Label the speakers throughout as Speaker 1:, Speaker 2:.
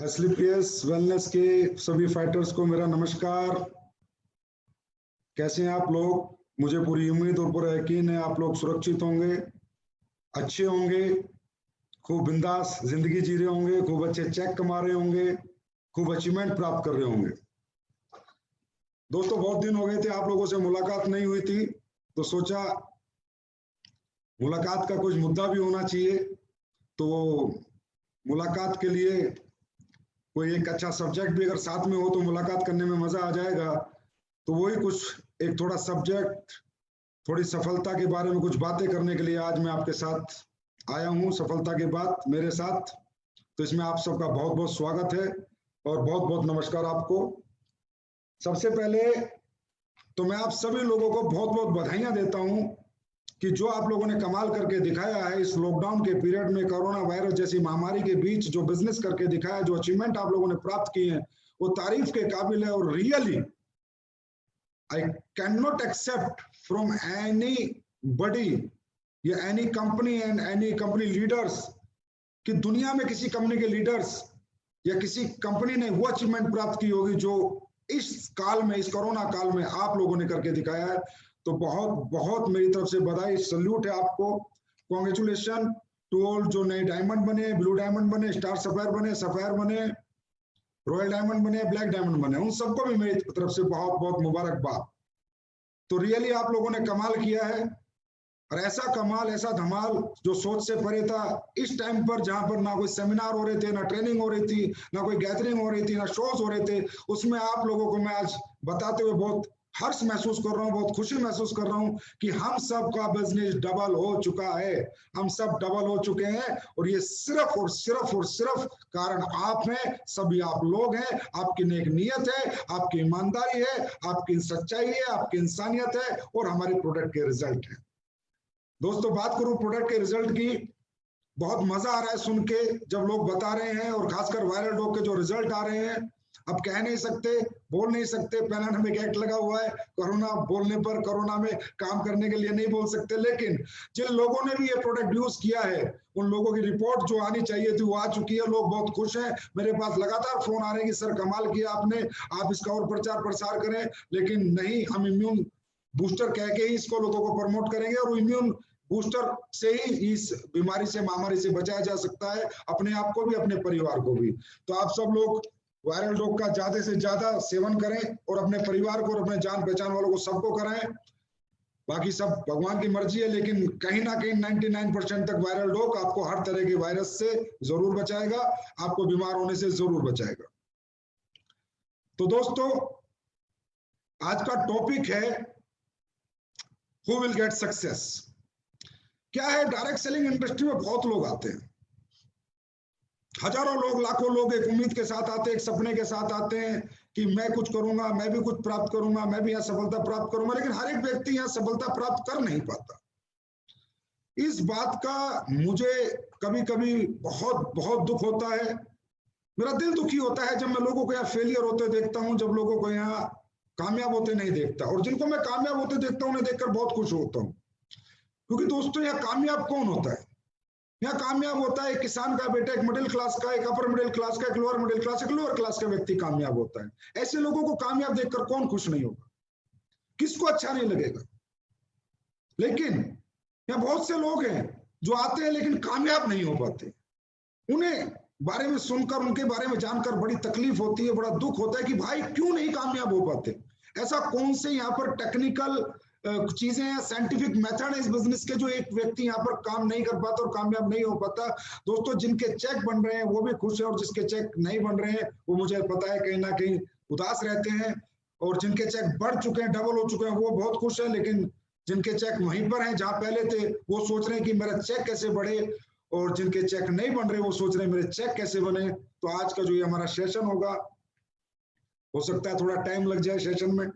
Speaker 1: एसलीपीएस wellness के सभी fighters को मेरा नमस्कार। कैसे हैं आप लोग? मुझे पूरी उम्मीद और पूरा यकीन है आप लोग सुरक्षित होंगे, अच्छे होंगे, खूब बिंदास जिंदगी जी रहे होंगे, खूब अच्छे चेक कमा रहे होंगे, खूब अचीवमेंट प्राप्त कर रहे होंगे। दोस्तों, बहुत दिन हो गए थे आप लोगों से मुलाकात नहीं हुई थी, तो सोचा मुलाकात का कुछ मुद्दा भी होना चाहिए। तो मुलाकात के लिए कोई एक अच्छा सब्जेक्ट भी अगर साथ में हो तो मुलाकात करने में मजा आ जाएगा। तो वही कुछ एक थोड़ा सब्जेक्ट, थोड़ी सफलता के बारे में कुछ बातें करने के लिए आज मैं आपके साथ आया हूँ। सफलता की बात मेरे साथ, तो इसमें आप सबका बहुत बहुत स्वागत है और बहुत बहुत नमस्कार आपको। सबसे पहले तो मैं आप सभी लोगों को बहुत बहुत बधाइयां देता हूं कि जो आप लोगों ने कमाल करके दिखाया है इस लॉकडाउन के पीरियड में, कोरोना वायरस जैसी महामारी के बीच जो बिजनेस करके दिखाया, जो अचीवमेंट आप लोगों ने प्राप्त किए हैं वो तारीफ के काबिल है। और really I can not accept from anybody या any company and any company leaders कि दुनिया में किसी कंपनी के लीडर्स या किसी कंपनी ने वो अचीवमेंट प्राप्त की होगी जो इस काल में, इस कोरोना काल में आप लोगों ने करके दिखाया है। तो बहुत बहुत मेरी तरफ से बधाई, सल्यूट है आपको। कॉन्ग्रेचुलेशन टू ऑल जो नए डायमंड बने, ब्लू डायमंड बने, स्टार सफायर बने, सफायर बने, रॉयल डायमंड बने, ब्लैक डायमंड बने, उन सबको भी मेरी तरफ से बहुत बहुत मुबारकबाद। तो रियली आप लोगों ने कमाल किया है, और ऐसा कमाल, ऐसा धमाल जो सोच से परे था। इस टाइम पर जहां पर ना कोई सेमिनार हो रहे थे, ना ट्रेनिंग हो रही थी, ना कोई गैदरिंग हो रही थी, ना शोज हो रहे थे, उसमें आप लोगों को मैं आज बताते हुए बहुत हर्ष महसूस कर रहा हूँ, बहुत खुशी महसूस कर रहा हूँ कि हम सब का बिजनेस डबल हो चुका है। हम सब डबल हो चुके हैं और ये सिर्फ और सिर्फ और सिर्फ कारण आप हैं, सभी आप लोग हैं। आपकी नेक नियत है, आपकी ईमानदारी है, आपकी सच्चाई है, आपकी इंसानियत है और हमारे प्रोडक्ट के रिजल्ट है। दोस्तों, बात करूं प्रोडक्ट के रिजल्ट की, बहुत मजा आ रहा है सुन के जब लोग बता रहे हैं, और खासकर वायरल डॉग के जो रिजल्ट आ रहे हैं। अब कह नहीं सकते, बोल नहीं सकते, पैंडेमिक एक्ट लगा हुआ है, कोरोना बोलने पर कोरोना में काम करने के लिए नहीं बोल सकते, लेकिन जिन लोगों ने भी ये प्रोडक्ट यूज किया है उन लोगों की रिपोर्ट जो आनी चाहिए थी वो आ चुकी है। लोग बहुत खुश हैं, मेरे पास लगातार फोन आ रहे हैं कि सर कमाल किया आपने, आप इसका और प्रचार प्रसार करें। लेकिन नहीं, हम इम्यून बूस्टर कह के ही इसको लोगों को प्रमोट करेंगे, और इम्यून बूस्टर से ही इस बीमारी से, महामारी से बचाया जा सकता है, अपने आप को भी, अपने परिवार को भी। तो आप सब लोग वायरल डॉग का ज्यादा से ज्यादा सेवन करें और अपने परिवार को और अपने जान पहचान वालों को सबको कराएं। बाकी सब भगवान की मर्जी है, लेकिन कहीं ना कहीं 99% तक वायरल डॉग आपको हर तरह के वायरस से जरूर बचाएगा, आपको बीमार होने से जरूर बचाएगा। तो दोस्तों, आज का टॉपिक है हु विल गेट सक्सेस। क्या है, डायरेक्ट सेलिंग इंडस्ट्री में बहुत लोग आते हैं, हजारों लोग, लाखों लोग एक उम्मीद के साथ आते हैं, एक सपने के साथ आते हैं कि मैं कुछ करूंगा, मैं भी कुछ प्राप्त करूंगा, मैं भी यहाँ सफलता प्राप्त करूंगा। लेकिन हर एक व्यक्ति यहाँ सफलता प्राप्त कर नहीं पाता। इस बात का मुझे कभी कभी बहुत बहुत दुख होता है, मेरा दिल दुखी होता है जब मैं लोगों को यहाँ फेलियर होते देखता हूँ, जब लोगों को यहाँ कामयाब होते नहीं देखता। और जिनको मैं कामयाब होते देखता हूँ उन्हें देखकर बहुत खुश होता हूँ, क्योंकि दोस्तों यहाँ कामयाब कौन होता है? यहाँ कामयाब होता है एक किसान का बेटा, एक मिडिल क्लास का, एक अपर मिडिल क्लास का, एक लोअर मिडिल क्लास, एक लोअर क्लास का व्यक्ति कामयाब होता है। ऐसे लोगों को कामयाब देखकर कौन खुश नहीं होगा? किसको अच्छा नहीं लगेगा? लेकिन यहाँ बहुत से लोग हैं जो आते हैं लेकिन कामयाब नहीं हो पाते। उन्हें बारे में सुनकर, उनके बारे में जानकर बड़ी तकलीफ होती है, बड़ा दुख होता है कि भाई क्यों नहीं कामयाब हो पाते। ऐसा कौन से यहाँ पर टेक्निकल चीजें हैं, साइंटिफिक मेथड है इस बिजनेस के, जो एक व्यक्ति यहाँ पर काम नहीं कर पाता और कामयाब नहीं हो पाता? दोस्तों, जिनके चेक बन रहे हैं वो भी खुश है, और जिसके चेक नहीं बन रहे हैं वो मुझे पता है कहीं ना कहीं उदास रहते हैं। और जिनके चेक बढ़ चुके हैं, डबल हो चुके हैं, वो बहुत खुश है। लेकिन जिनके चेक वहीं पर हैं जहां पहले थे, वो सोच रहे हैं कि मेरा चेक कैसे बढ़े, और जिनके चेक नहीं बन रहे वो सोच रहे हैं मेरे चेक कैसे बने। तो आज का जो ये हमारा सेशन होगा, हो सकता है थोड़ा टाइम लग जाए सेशन में,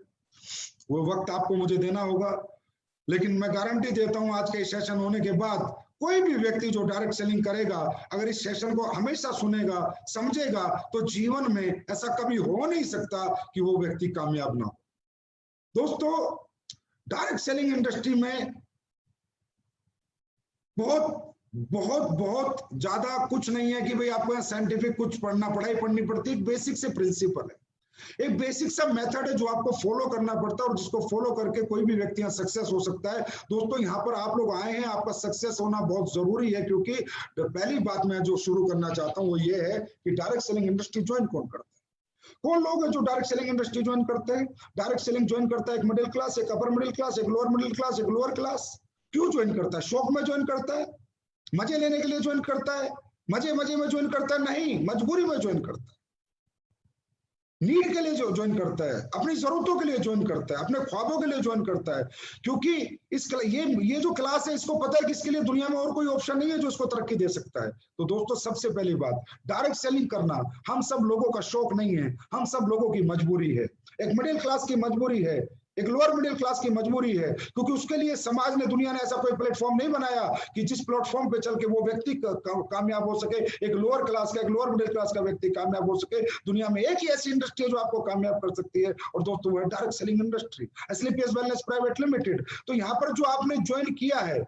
Speaker 1: वो वक्त आपको मुझे देना होगा, लेकिन मैं गारंटी देता हूं आज के सेशन होने के बाद कोई भी व्यक्ति जो डायरेक्ट सेलिंग करेगा, अगर इस सेशन को हमेशा सुनेगा, समझेगा, तो जीवन में ऐसा कभी हो नहीं सकता कि वो व्यक्ति कामयाब ना हो। दोस्तों, डायरेक्ट सेलिंग इंडस्ट्री में बहुत बहुत बहुत ज्यादा कुछ नहीं है कि भाई आपको यहाँ साइंटिफिक कुछ पढ़ाई पढ़नी पड़ती है। एक बेसिक से प्रिंसिपल है, एक बेसिक सा मेथड है जो आपको फॉलो करना पड़ता है और जिसको फॉलो करके कोई भी व्यक्ति यहाँ सक्सेस हो सकता है। दोस्तों यहाँ पर आप लोग आए हैं, आपका सक्सेस होना बहुत जरूरी है, क्योंकि पहली बात मैं जो शुरू करना चाहता हूँ वो ये है कि डायरेक्ट सेलिंग इंडस्ट्री ज्वाइन कौन करता है? कौन लोग हैं जो डायरेक्ट सेलिंग इंडस्ट्री ज्वाइन करते हैं? डायरेक्ट सेलिंग ज्वाइन करता है एक मिडिल क्लास, एक अपर मिडिल क्लास, एक लोअर मिडिल क्लास, एक लोअर क्लास। क्यों ज्वाइन करता है? शौक में ज्वाइन करता है, मजे लेने के लिए ज्वाइन करता है, मजे मजे में ज्वाइन करता है? नहीं, मजबूरी में ज्वाइन करता है, नीड के लिए जो ज्वाइन करता है, अपनी जरूरतों के लिए ज्वाइन करता है, अपने ख्वाबों के लिए ज्वाइन करता है। क्योंकि ये जो क्लास है, इसको पता है कि इसके लिए दुनिया में और कोई ऑप्शन नहीं है जो इसको तरक्की दे सकता है। तो दोस्तों सबसे पहली बात, डायरेक्ट सेलिंग करना हम सब लोगों का शौक नहीं है, हम सब लोगों की मजबूरी है। एक मिडिल क्लास की मजबूरी है, एक लोअर मिडिल क्लास की मजबूरी है, क्योंकि उसके लिए समाज ने, दुनिया ने ऐसा कोई प्लेटफॉर्म नहीं बनाया कि जिस प्लेटफॉर्म पे चल के वो व्यक्ति कामयाब हो सके। एक लोअर क्लास का, एक लोअर मिडिल क्लास का व्यक्ति कामयाब हो सके। दुनिया में एक ही ऐसी इंडस्ट्री है जो आपको कामयाब कर सकती है, और दोस्तों वो है direct selling industry, SLPS wellness private limited. तो यहाँ पर जो आपने ज्वाइन किया है,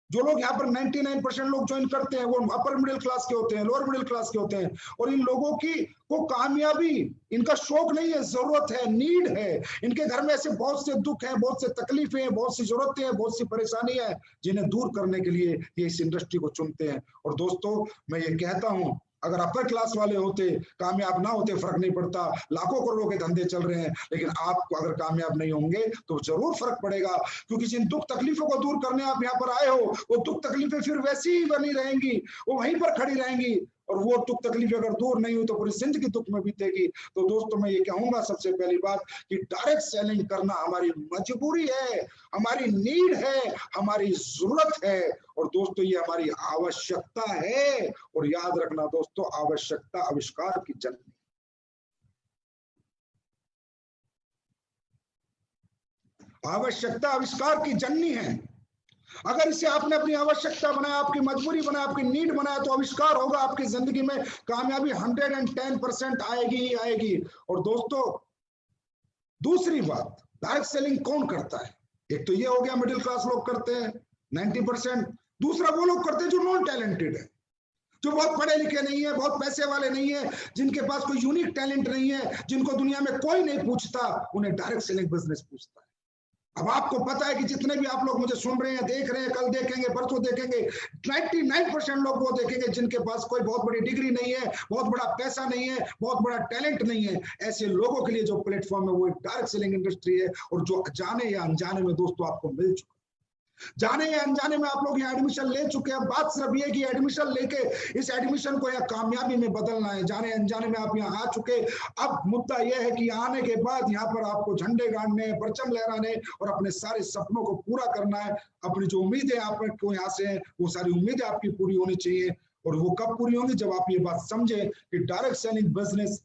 Speaker 1: जो लोग यहाँ पर 99% लोग ज्वाइन करते हैं वो अपर मिडिल क्लास के होते हैं, लोअर मिडिल क्लास के होते हैं। और इन लोगों की को कामयाबी, इनका शौक नहीं है, जरूरत है, नीड है। इनके घर में ऐसे बहुत से दुख हैं, बहुत से तकलीफें हैं, बहुत सी जरूरतें हैं, बहुत सी परेशानी है, जिन्हें दूर करने के लिए ये इस इंडस्ट्री को चुनते हैं। और दोस्तों मैं ये कहता हूं, अगर अपर क्लास वाले होते, कामयाब ना होते, फर्क नहीं पड़ता, लाखों करोड़ों के धंधे चल रहे हैं, लेकिन आप अगर कामयाब नहीं होंगे तो जरूर फर्क पड़ेगा। क्योंकि जिन दुख तकलीफों को दूर करने आप यहाँ पर आए हो, वो दुख तकलीफें फिर वैसी ही बनी रहेंगी, वो वहीं पर खड़ी रहेंगी, और वो दुख तकलीफ अगर दूर नहीं हुई तो पूरी जिंदगी दुख में बीतेगी। तो दोस्तों मैं ये कहूंगा सबसे पहली बात कि डायरेक्ट सेलिंग करना हमारी मजबूरी है, हमारी नीड है, हमारी जरूरत है, और दोस्तों ये हमारी आवश्यकता है। और याद रखना दोस्तों, आवश्यकता आविष्कार की जननी। आवश्यकता आविष्कार की जननी है। अगर इसे आपने अपनी आवश्यकता बनाया, आपकी मजबूरी बनाया, आपकी नीड बनाया, तो आविष्कार होगा आपकी जिंदगी में। कामयाबी 110% आएगी ही आएगी। और दोस्तों दूसरी बात, डायरेक्ट सेलिंग कौन करता है? एक तो ये हो गया मिडिल क्लास लोग करते हैं 90%। दूसरा वो लोग करते हैं जो नॉन टैलेंटेड है, जो बहुत पढ़े लिखे नहीं है, बहुत पैसे वाले नहीं है, जिनके पास कोई यूनिक टैलेंट नहीं है, जिनको दुनिया में कोई नहीं पूछता, उन्हें डायरेक्ट सेलिंग बिजनेस पूछता है। अब आपको पता है कि जितने भी आप लोग मुझे सुन रहे हैं, देख रहे हैं, कल देखेंगे, परसों देखेंगे, 99% लोग वो देखेंगे जिनके पास कोई बहुत बड़ी डिग्री नहीं है, बहुत बड़ा पैसा नहीं है, बहुत बड़ा टैलेंट नहीं है। ऐसे लोगों के लिए जो प्लेटफॉर्म है वो डायरेक्ट सेलिंग इंडस्ट्री है, और जो जाने या अनजाने में दोस्तों आपको मिल चुका, जाने या अनजाने में आप लोग यहाँ एडमिशन ले चुके हैं। बात सिर्फ ये कि एडमिशन लेके इस एडमिशन को यहाँ कामयाबी में बदलना है। जाने अनजाने में आप यहाँ आ चुके। अब मुद्दा यह है कि आने के बाद यहाँ पर आपको झंडे गाड़ने, परचम लहराने और अपने सारे सपनों को पूरा करना है। अपनी जो उम्मीदें आपको यहाँ से हैं, वो सारी उम्मीदें आपकी पूरी होनी चाहिए। और वो कब पूरी होंगी? जब आप ये बात समझे कि डायरेक्ट सेलिंग बिजनेस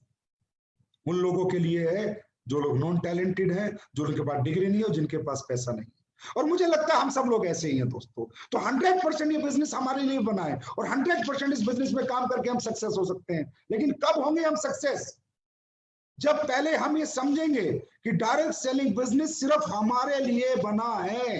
Speaker 1: उन लोगों के लिए है जो लोग नॉन टैलेंटेड हैं, जो उनके पास डिग्री नहीं है और जिनके पास पैसा नहीं। और मुझे लगता है हम सब लोग ऐसे ही हैं दोस्तों। तो 100% ये बिजनेस हमारे लिए बना है, और 100% इस बिजनेस में काम करके हम सक्सेस हो सकते हैं। लेकिन कब होंगे हम सक्सेस? जब पहले हम ये समझेंगे कि डायरेक्ट सेलिंग बिजनेस सिर्फ हमारे लिए बना है।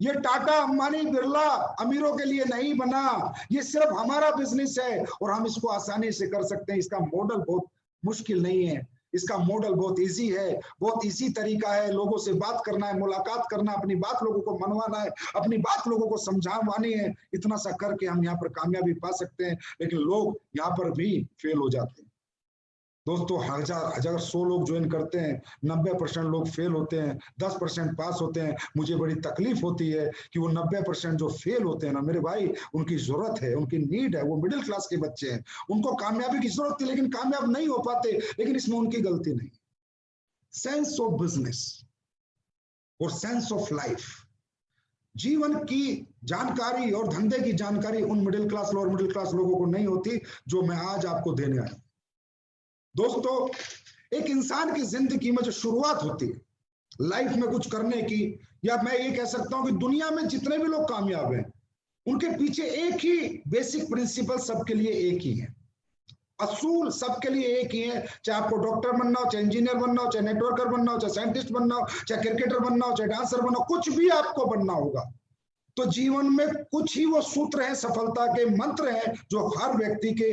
Speaker 1: ये टाटा, अंबानी, बिरला अमीरों के लिए नहीं बना, ये सिर्फ हमारा बिजनेस है, और हम इसको आसानी से कर सकते हैं। इसका मॉडल बहुत मुश्किल नहीं है, इसका मॉडल बहुत इजी है, बहुत इजी तरीका है। लोगों से बात करना है, मुलाकात करना, अपनी बात लोगों को मनवाना है, अपनी बात लोगों को समझानी है। इतना सा करके हम यहाँ पर कामयाबी पा सकते हैं। लेकिन लोग यहाँ पर भी फेल हो जाते हैं दोस्तों। हजार 100 लोग ज्वाइन करते हैं, 90% लोग फेल होते हैं, 10% पास होते हैं। मुझे बड़ी तकलीफ होती है कि वो 90% जो फेल होते हैं ना मेरे भाई, उनकी जरूरत है, उनकी नीड है, वो मिडिल क्लास के बच्चे हैं, उनको कामयाबी की जरूरत थी लेकिन कामयाब नहीं हो पाते। लेकिन इसमें उनकी गलती नहीं। सेंस ऑफ बिजनेस और सेंस ऑफ लाइफ, जीवन की जानकारी और धंधे की जानकारी उन middle class, lower middle class लोगों को नहीं होती, जो मैं आज आपको देने आया। दोस्तों एक इंसान की जिंदगी में जो शुरुआत होती है लाइफ में कुछ करने की, या मैं ये कह सकता हूं कि दुनिया में जितने भी लोग कामयाब हैं उनके पीछे एक ही बेसिक प्रिंसिपल सबके लिए एक ही है, असूल सबके लिए एक ही है। चाहे आपको डॉक्टर बनना हो, चाहे इंजीनियर बनना हो, चाहे नेटवर्कर बनना हो, चाहे साइंटिस्ट बनना हो, चाहे क्रिकेटर बनना हो, चाहे डांसर बनना हो, कुछ भी आपको बनना होगा, तो जीवन में कुछ ही वो सूत्र हैं, सफलता के मंत्र हैं, जो हर व्यक्ति के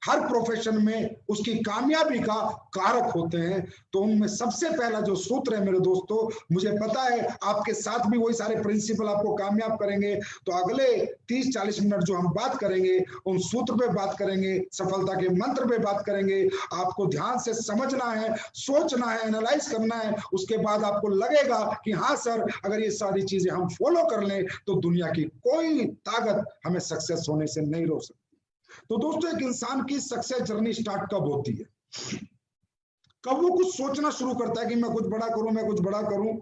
Speaker 1: हर प्रोफेशन में उसकी कामयाबी का कारक होते हैं। तो उनमें सबसे पहला जो सूत्र है मेरे दोस्तों, मुझे पता है आपके साथ भी वही सारे प्रिंसिपल आपको कामयाब करेंगे। तो अगले 30-40 मिनट जो हम बात करेंगे उन सूत्र पे बात करेंगे, सफलता के मंत्र पे बात करेंगे। आपको ध्यान से समझना है, सोचना है, एनालाइज करना है। उसके बाद आपको लगेगा कि हाँ सर, अगर ये सारी चीजें हम फॉलो कर लें तो दुनिया की कोई ताकत हमें सक्सेस होने से नहीं रोक सकती। तो दोस्तों, एक इंसान की सक्सेस जर्नी स्टार्ट कब होती है? कब वो कुछ सोचना शुरू करता है कि मैं कुछ बड़ा करूं, मैं कुछ बड़ा करूं।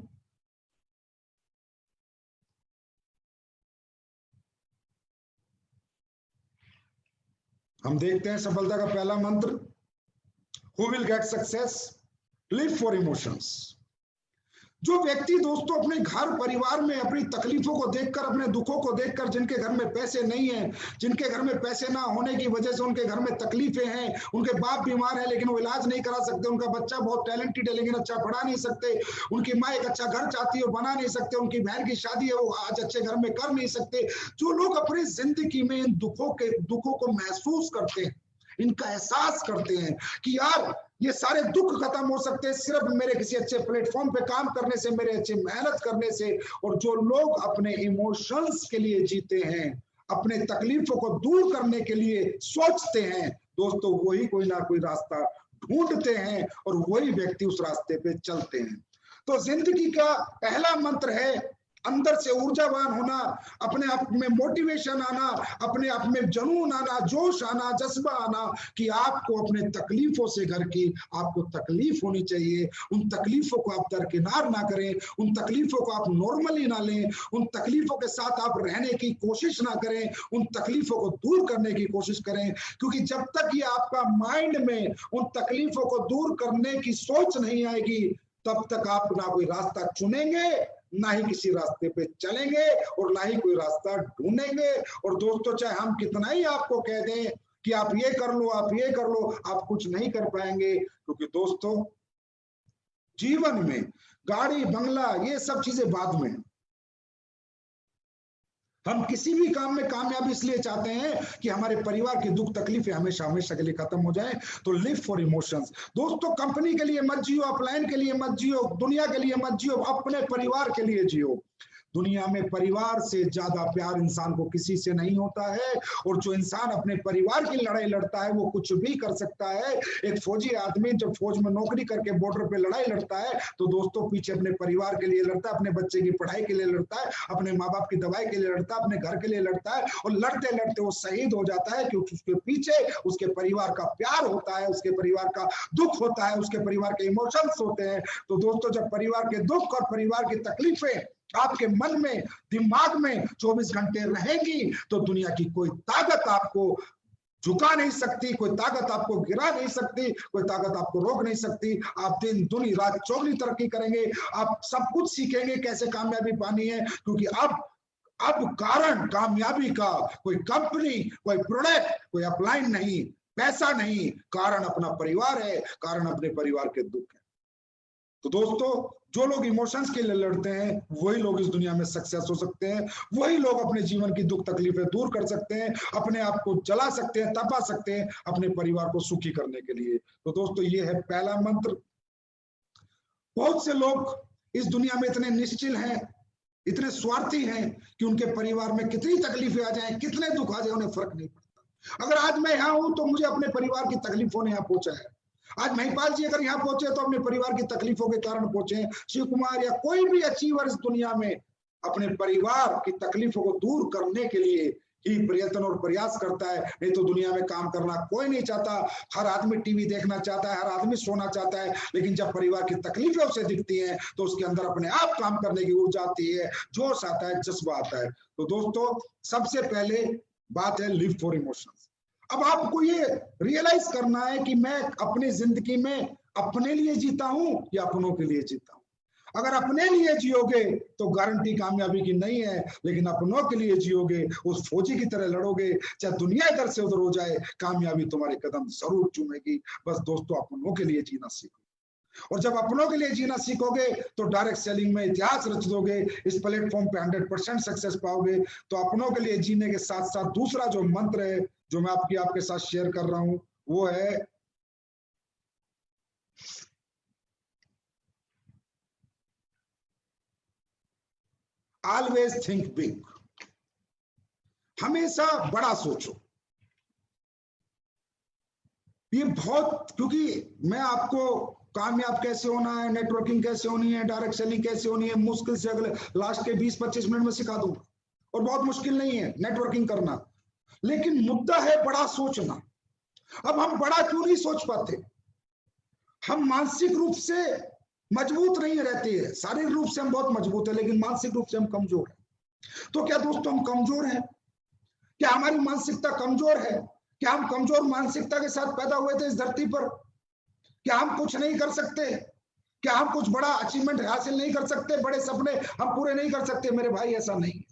Speaker 1: हम देखते हैं सफलता का पहला मंत्र, who will get success, live for emotions. जो व्यक्ति दोस्तों अपने घर परिवार में अपनी तकलीफों को देखकर, अपने दुखों को देखकर, जिनके घर में पैसे नहीं है, जिनके घर में पैसे ना होने की वजह से उनके घर में तकलीफें हैं, उनके बाप बीमार है लेकिन वो इलाज नहीं करा सकते, उनका बच्चा बहुत टैलेंटेड है लेकिन अच्छा पढ़ा नहीं सकते, उनकी माँ एक अच्छा घर चाहती है वो बना नहीं सकते, उनकी बहन की शादी है वो आज अच्छे घर में कर नहीं सकते। जो लोग अपनी जिंदगी में इन दुखों को महसूस करते हैं, इनका एहसास करते हैं कि यार ये सारे दुख खत्म हो सकते हैं सिर्फ मेरे किसी अच्छे प्लेटफॉर्म पे काम करने से, मेरे अच्छे मेहनत करने से। और जो लोग अपने इमोशंस के लिए जीते हैं, अपने तकलीफों को दूर करने के लिए सोचते हैं दोस्तों, वही कोई ना कोई रास्ता ढूंढते हैं और वही व्यक्ति उस रास्ते पे चलते हैं। तो जिंदगी का पहला मंत्र है अंदर से ऊर्जावान होना, अपने आप में मोटिवेशन आना, अपने आप में जुनून आना, जोश आना, जज्बा आना कि आपको अपने तकलीफों से घर की आपको तकलीफ होनी चाहिए। उन तकलीफों को आप दरकिनार ना करें, उन तकलीफों को आप नॉर्मली ना लें, उन तकलीफों के साथ आप रहने की कोशिश ना करें, उन तकलीफों को दूर करने की कोशिश करें। क्योंकि जब तक ये आपका माइंड में उन तकलीफों को दूर करने की सोच नहीं आएगी, तब तक आप ना कोई रास्ता चुनेंगे, ना ही किसी रास्ते पे चलेंगे और ना ही कोई रास्ता ढूंढेंगे। और दोस्तों, चाहे हम कितना ही आपको कह दें कि आप ये कर लो, आप ये कर लो, आप कुछ नहीं कर पाएंगे। क्योंकि दोस्तों, जीवन में गाड़ी बंगला ये सब चीजें बाद में, हम किसी भी काम में कामयाबी इसलिए चाहते हैं कि हमारे परिवार की दुख तकलीफें हमेशा हमेशा के लिए खत्म हो जाए। तो लिव फॉर इमोशंस। दोस्तों, कंपनी के लिए मत जियो, अपलाइन के लिए मत जियो, दुनिया के लिए मत जियो, अपने परिवार के लिए जियो। दुनिया में परिवार से ज्यादा प्यार इंसान को किसी से नहीं होता है। और जो इंसान अपने परिवार की लड़ाई लड़ता है वो कुछ भी कर सकता है। एक फौजी आदमी जब फौज में नौकरी करके बॉर्डर पे लड़ाई लड़ता है तो दोस्तों पीछे अपने परिवार के लिए लड़ता है, अपने बच्चे की पढ़ाई के लिए लड़ता है, अपने माँ बाप की दवाई के लिए लड़ता है, अपने घर के लिए लड़ता है। और लड़ते लड़ते वो शहीद हो जाता है क्योंकि उसके पीछे उसके परिवार का प्यार होता है, उसके परिवार का दुख होता है, उसके परिवार के इमोशंस होते हैं। तो दोस्तों, जब परिवार के दुख और परिवार की तकलीफें आपके मन में, दिमाग में 24 घंटे रहेगी तो दुनिया की कोई ताकत आपको झुका नहीं सकती, कोई ताकत आपको गिरा नहीं सकती, कोई ताकत आपको रोक नहीं सकती। आप दिन दुनी रात चौगनी तरक्की करेंगे, आप सब कुछ सीखेंगे कैसे कामयाबी पानी है। क्योंकि अब कारण कामयाबी का कोई कंपनी, कोई प्रोडक्ट, कोई अपलाइन नहीं, पैसा नहीं, कारण अपना परिवार है, कारण अपने परिवार के दुख है। तो दोस्तों, जो लोग इमोशंस के लिए लड़ते हैं वही लोग इस दुनिया में सक्सेस हो सकते हैं, वही लोग अपने जीवन की दुख तकलीफें दूर कर सकते हैं, अपने आप को जला सकते हैं, तपा सकते हैं अपने परिवार को सुखी करने के लिए। तो दोस्तों, ये है पहला मंत्र। बहुत से लोग इस दुनिया में इतने निश्चिल हैं, इतने स्वार्थी हैं कि उनके परिवार में कितनी तकलीफें आ जाए, कितने दुख आ जाए, उन्हें फर्क नहीं पड़ता। अगर आज मैं यहाँ हूं तो मुझे अपने परिवार की तकलीफों ने यहाँ पहुंचा है। आज महिपाल जी अगर यहाँ पहुंचे तो अपने परिवार की तकलीफों के कारण पहुंचे। शिव कुमार या कोई भी अचीवर इस दुनिया में अपने परिवार की तकलीफों को दूर करने के लिए ही प्रयत्न और प्रयास करता है। नहीं तो दुनिया में काम करना कोई नहीं चाहता। हर आदमी टीवी देखना चाहता है, हर आदमी सोना चाहता है, लेकिन जब परिवार की तकलीफें उसे दिखती हैं तो उसके अंदर अपने आप काम करने की ऊर्जा आती है, जोश आता है, जज्बा आता है। तो दोस्तों, सबसे पहले बात है लिव फॉर इमोशंस। अब आपको ये रियलाइज करना है कि मैं अपनी जिंदगी में अपने लिए जीता हूं या अपनों के लिए जीता हूं। अगर अपने लिए जियोगे तो गारंटी कामयाबी की नहीं है, लेकिन अपनों के लिए जियोगे, उस फौजी की तरह लड़ोगे, चाहे दुनिया इधर से उधर हो जाए, कामयाबी तुम्हारे कदम जरूर चूमेगी। बस दोस्तों, अपनों के लिए जीना सीखो। और जब अपनों के लिए जीना सीखोगे तो डायरेक्ट सेलिंग में इतिहास रच दोगे, इस प्लेटफॉर्म पे 100% सक्सेस पाओगे। तो अपनों के लिए जीने के साथ साथ दूसरा जो मंत्र है जो मैं आपके साथ शेयर कर रहा हूं वो है ऑलवेज थिंक बिग। हमेशा बड़ा सोचो। ये बहुत, क्योंकि मैं आपको कामयाब कैसे होना है, नेटवर्किंग कैसे होनी है, डायरेक्ट सेलिंग कैसे होनी है, मुश्किल से अगले लास्ट के 20-25 मिनट में सिखा दूंगा। और बहुत मुश्किल नहीं है नेटवर्किंग करना, लेकिन मुद्दा है बड़ा सोचना। अब हम बड़ा क्यों नहीं सोच पाते? हम मानसिक रूप से मजबूत नहीं रहते हैं। शारीरिक रूप से हम बहुत मजबूत है, लेकिन मानसिक रूप से हम कमजोर हैं। तो क्या दोस्तों हम कमजोर हैं? क्या हमारी मानसिकता कमजोर है? क्या हम कमजोर मानसिकता के साथ पैदा हुए थे इस धरती पर? क्या हम कुछ नहीं कर सकते? क्या हम कुछ बड़ा अचीवमेंट हासिल नहीं कर सकते? बड़े सपने हम पूरे नहीं कर सकते? मेरे भाई ऐसा नहीं।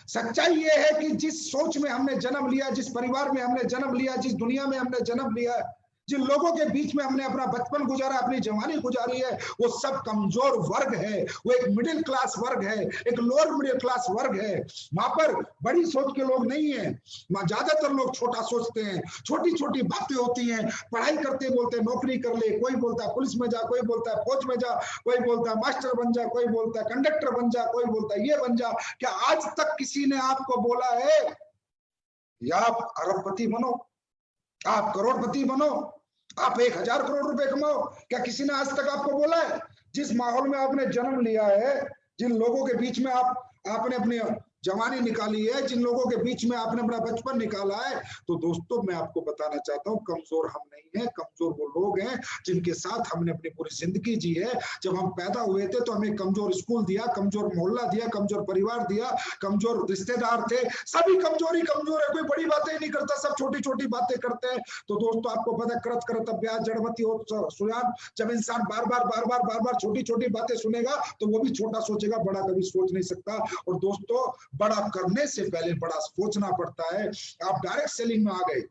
Speaker 1: सच्चाई यह है कि जिस सोच में हमने जन्म लिया, जिस परिवार में हमने जन्म लिया, जिस दुनिया में हमने जन्म लिया, जिन लोगों के बीच में हमने अपना बचपन गुजारा, अपनी जवानी गुजारी है, वो सब कमजोर वर्ग है। वो एक मिडिल क्लास वर्ग है, एक लोअर मिडिल क्लास वर्ग है। वहां पर बड़ी सोच के लोग नहीं है। वहां ज्यादातर लोग छोटा सोचते हैं। छोटी छोटी बातें होती हैं। पढ़ाई करते बोलते नौकरी कर ले, कोई बोलता है पुलिस में जा, कोई बोलता है फौज में जा, कोई बोलता है मास्टर बन जा, कोई बोलता है कंडक्टर बन जा, कोई बोलता है ये बन जा। क्या आज तक किसी ने आपको बोला है या आप अरबपति बनो, आप करोड़पति बनो, आप 1000 करोड़ रुपए कमाओ? क्या किसी ने आज तक आपको बोला है? जिस माहौल में आपने जन्म लिया है, जिन लोगों के बीच में आपने अपनी जवानी निकाली है, जिन लोगों के बीच में आपने अपना बचपन निकाला है, तो दोस्तों मैं आपको बताना चाहता हूं कमजोर हम नहीं है। कमजोर वो लोग हैं जिनके साथ हमने अपनी पूरी जिंदगी जी है। जब हम पैदा हुए थे तो हमें कमजोर स्कूल दिया, कमजोर मोहल्ला दिया, कमजोर परिवार दिया, कमजोर रिश्तेदार थे। सभी कमजोरी कमजोर है, कोई बड़ी बातें नहीं करता, सब छोटी छोटी बातें करते हैं। तो दोस्तों आपको पता है, करत करत अभ्यास जड़मती हो सुजान। जब इंसान बार बार छोटी छोटी बातें सुनेगा तो वो भी छोटा सोचेगा, बड़ा कभी सोच नहीं सकता। और दोस्तों बड़ा करने से पहले बड़ा सोचना पड़ता है। आप डायरेक्ट सेलिंग में आ गए,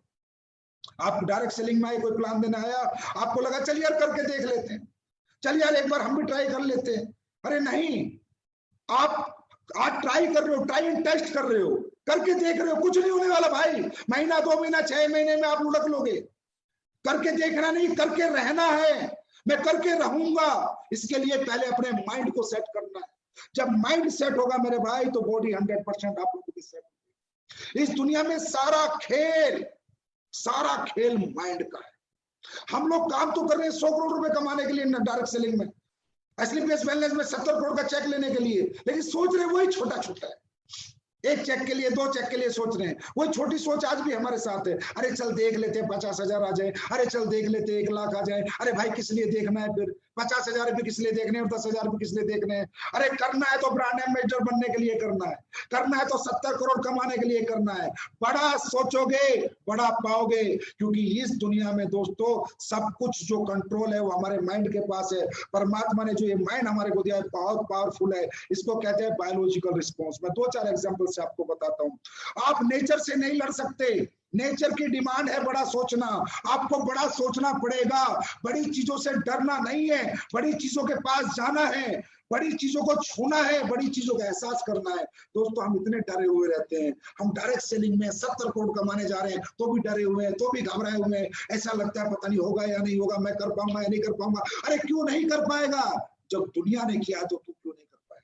Speaker 1: आप डायरेक्ट सेलिंग में आए, कोई प्लान देना आया, आपको लगा चल यार करके देख लेते हैं, चल यार एक बार हम भी ट्राई कर लेते हैं। अरे नहीं, आप आज ट्राई कर रहे हो, ट्राई एंड टेस्ट कर रहे हो, करके देख रहे हो, कुछ नहीं होने वाला भाई। महीना 2 महीना 6 महीने में आप लुढ़क लोगे। करके देखना नहीं, करके रहना है। मैं करके रहूंगा, इसके लिए पहले अपने माइंड को सेट करना है। जब माइंड सेट होगा मेरे भाई तो बॉडी 100% आप लोगों की सेट होगी। इस दुनिया में सारा खेल माइंड का है। हम लोग काम तो कर रहे हैं 100 करोड़ रुपए कमाने के लिए डायरेक्ट सेलिंग में, एसलीपीएस वेलनेस में 70 करोड़ का चेक लेने के लिए, लेकिन सोच रहे वही छोटा छोटा है। एक चेक के लिए, 2 चेक के लिए सोच रहे हैं। वही छोटी सोच आज भी हमारे साथ है। अरे चल देख लेते 50,000 आ जाए, अरे चल देख लेते 1 लाख आ जाए। अरे भाई किस लिए देखना है फिर? 50,000 भी किस लिए देखने हैं और 10,000 भी किस लिए देखने हैं? अरे करना है तो ब्रांड एम्बेसडर बनने के लिए करना है, करना है तो 70 करोड़ कमाने के लिए करना है। बड़ा सोचोगे बड़ा पाओगे, क्योंकि इस दुनिया में दोस्तों सब कुछ जो कंट्रोल है वो हमारे माइंड के पास है। परमात्मा ने जो ये माइंड हमारे को दिया है बहुत पावरफुल है। इसको कहते हैं बायोलॉजिकल रिस्पॉन्स। मैं 2-4 एग्जांपल से आपको बताता हूं। आप नेचर से नहीं लड़ सकते। नेचर की डिमांड है बड़ा सोचना। आपको बड़ा सोचना पड़ेगा। बड़ी चीजों से डरना नहीं है, बड़ी चीजों के पास जाना है, बड़ी चीजों को छूना है, बड़ी चीजों का एहसास करना है। दोस्तों हम इतने डरे हुए रहते हैं। हम डायरेक्ट सेलिंग में 70 करोड़ कमाने जा रहे हैं तो भी डरे हुए हैं, तो भी घबराए हुए हैं। ऐसा लगता है पता नहीं होगा या नहीं होगा, मैं कर पाऊंगा या नहीं कर पाऊंगा। अरे क्यों नहीं कर पाएगा? जब दुनिया ने किया तो तू क्यों नहीं कर पाएगा?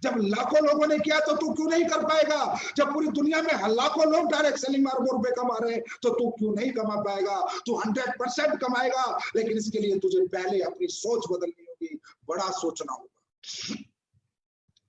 Speaker 1: जब लाखों लोगों ने किया तो तू क्यों नहीं कर पाएगा? जब पूरी दुनिया में लाखों लोग डायरेक्ट सेलिंग में अरबों रुपए कमा रहे हैं तो तू क्यों नहीं कमा पाएगा? तू 100% कमाएगा, लेकिन इसके लिए तुझे पहले अपनी सोच बदलनी होगी। बड़ा सोचना होगा,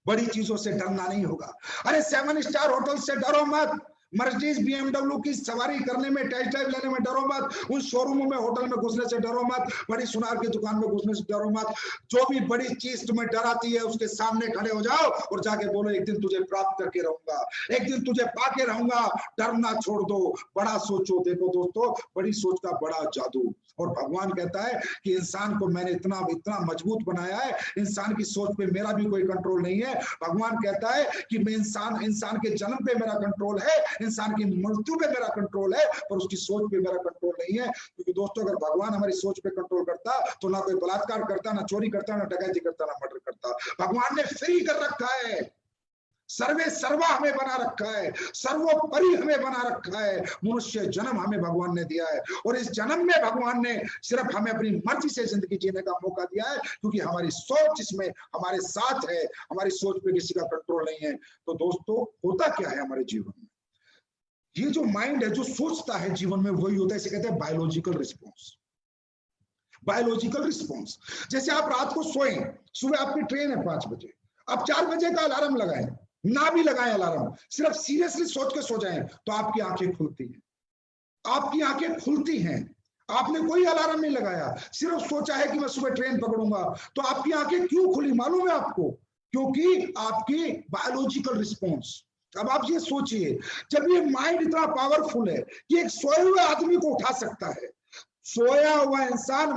Speaker 1: बड़ी चीजों से डरना नहीं होगा। अरे 7 स्टार होटल से डरो मत, मर्सिडीज BMW की सवारी करने में, टेस्ट ड्राइव लेने में डरो मत, उन शोरूमों में होटल में घुसने से डरो मत, बड़ी सुनार की दुकान में घुसने से डरो मत। जो भी बड़ी चीज तुम्हें डराती है उसके सामने खड़े हो जाओ और जाके बोलो एक दिन तुझे प्राप्त करके रहूंगा, एक दिन तुझे पाके रहूंगा। डरना छोड़ दो, बड़ा सोचो। देखो दोस्तों, बड़ी सोच का बड़ा जादू। और भगवान कहता है कि इंसान को मैंने इतना मजबूत बनाया है, इंसान की सोच पे मेरा भी कोई कंट्रोल नहीं है। भगवान कहता है कि मैं इंसान के जन्म पे मेरा कंट्रोल है, इंसान की मृत्यु पे मेरा कंट्रोल है, पर उसकी सोच पे मेरा कंट्रोल नहीं है। क्योंकि दोस्तों अगर भगवान हमारी सोच पे कंट्रोल करता तो ना कोई बलात्कार करता, ना चोरी करता, ना डकैती करता, ना मर्डर करता। भगवान ने फ्री कर रखा है, सर्वे सर्वा हमें बना रखा है, सर्वोपरि हमें बना रखा है। मनुष्य जन्म हमें भगवान ने दिया है, और इस जन्म में भगवान ने सिर्फ हमें अपनी मर्जी से जिंदगी जीने का मौका दिया है, क्योंकि हमारी सोच इसमें हमारे साथ है, हमारी सोच पे किसी का कंट्रोल नहीं है। तो दोस्तों होता क्या है हमारे जीवन में, ये जो माइंड है जो सोचता है जीवन में, वही होता है, इसे कहते हैं बायोलॉजिकल रिस्पॉन्स। बायोलॉजिकल रिस्पॉन्स, जैसे आप रात को सोए, सुबह आपकी ट्रेन है 5 बजे, आप 4 बजे का अलार्म लगाएं, ना भी लगाएं अलार्म, सिर्फ सीरियसली सोच के सो जाएं, तो आपकी आंखें खुलती हैं, आपकी आंखें खुलती हैं। आपने कोई अलार्म नहीं लगाया, सिर्फ सोचा है कि मैं सुबह ट्रेन पकड़ूंगा, तो आपकी आंखें क्यों खुली मालूम है आपको? क्योंकि आपकी बायोलॉजिकल रिस्पॉन्स। अब आप ये सोचिए, जब ये माइंड इतना पावरफुल है कि एक सोए हुए आदमी को उठा सकता है, सोया हुआ इंसान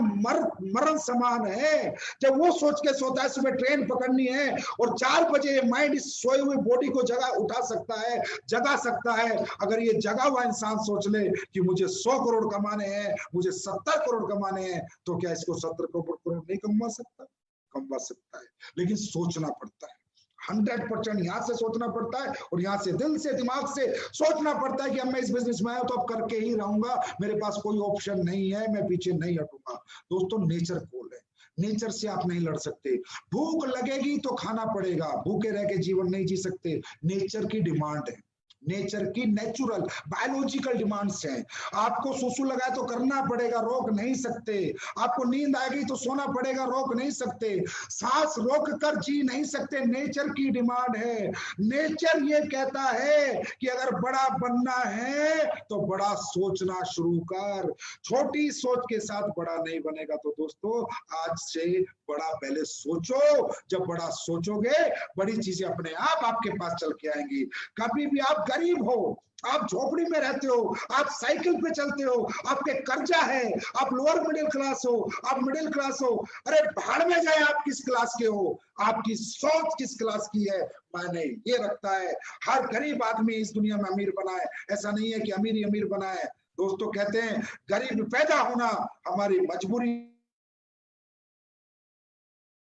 Speaker 1: मरण समान है। जब वो सोच के सोता है सुबह ट्रेन पकड़नी है, और 4 बजे माइंड इस सोए हुए बॉडी को उठा सकता है, जगा सकता है। अगर ये जगा हुआ इंसान सोच ले कि मुझे 100 करोड़ कमाने हैं, मुझे 70 करोड़ कमाने हैं, तो क्या इसको 70 करोड़ नहीं कमा सकता? कमा सकता है, लेकिन सोचना पड़ता है। 100% यहां से सोचना पड़ता है, और यहां से दिल से दिमाग से सोचना पड़ता है कि अब मैं इस बिजनेस में आया तो अब करके ही रहूंगा, मेरे पास कोई ऑप्शन नहीं है, मैं पीछे नहीं हटूंगा। दोस्तों नेचर कॉल है, नेचर से आप नहीं लड़ सकते। भूख लगेगी तो खाना पड़ेगा, भूखे रह के जीवन नहीं जी सकते। नेचर की डिमांड है, नेचर की नेचुरल बायोलॉजिकल डिमांड्स हैं। आपको सुसु लगा तो करना पड़ेगा, रोक नहीं सकते। आपको नींद आएगी तो सोना पड़ेगा, रोक नहीं सकते। सांस रोक कर जी नहीं सकते, नेचर की डिमांड है। नेचर ये कहता है कि अगर बड़ा बनना है तो बड़ा सोचना शुरू कर, छोटी सोच के साथ बड़ा नहीं बनेगा। तो दोस्तों आज से बड़ा पहले सोचो, जब बड़ा सोचोगे बड़ी चीजें अपने आप आपके पास चल के आएंगी। कभी भी आप गरीब हो, आप झोपड़ी में रहते हो, आप साइकिल पे चलते हो, आपके कर्जा है, आप लोअर मिडिल क्लास हो, आप मिडिल क्लास हो, अरे भाड़ में जाए आप किस क्लास के हो, आपकी सोच किस क्लास की है मायने ये रखता है। हर गरीब आदमी इस दुनिया में अमीर बना है, ऐसा नहीं है कि अमीर ही अमीर बना है। दोस्तों कहते हैं गरीब पैदा होना हमारी मजबूरी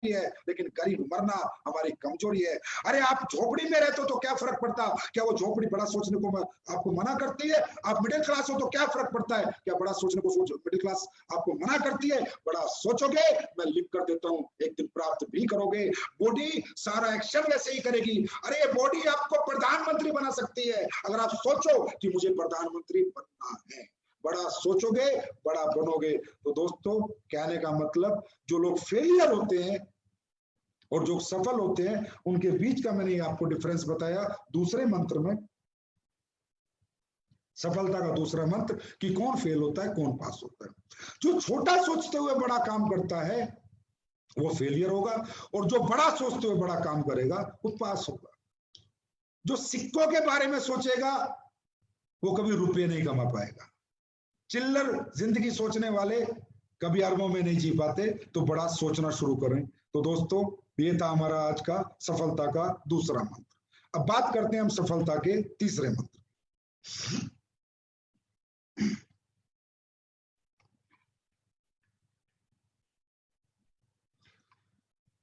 Speaker 1: है, लेकिन गरीब मरना हमारी कमजोरी है। अरे आप झोपड़ी में रहते हो तो क्या फर्क पड़ता, क्या वो झोपड़ी बड़ा सोचने को आपको मना करती है? आप मिडिल क्लास हो तो क्या फर्क पड़ता है, क्या बड़ा सोचने को मिडिल क्लास आपको मना करती है? बड़ा सोचोगे, मैं लिख कर देता हूं, एक दिन प्राप्त भी करोगे। बॉडी सारा एक्शन वैसे ही करेगी। अरे ये बॉडी आपको प्रधानमंत्री बना सकती है, अगर आप सोचो कि मुझे प्रधानमंत्री बनना है। बड़ा सोचोगे बड़ा बनोगे। तो दोस्तों कहने का मतलब, जो लोग फेलियर होते हैं और जो सफल होते हैं, उनके बीच का मैंने आपको डिफरेंस बताया दूसरे मंत्र में, सफलता का दूसरा मंत्र, कि कौन फेल होता है कौन पास होता है। जो छोटा सोचते हुए बड़ा काम करता है वो फेलियर होगा, और जो बड़ा सोचते हुए बड़ा काम करेगा वो पास होगा। जो सिक्कों के बारे में सोचेगा वो कभी रुपये नहीं कमा पाएगा। चिल्लर जिंदगी सोचने वाले कभी अरबों में नहीं जी पाते। तो बड़ा सोचना शुरू करें। तो दोस्तों ये था हमारा आज का सफलता का दूसरा मंत्र। अब बात करते हैं हम सफलता के तीसरे मंत्र।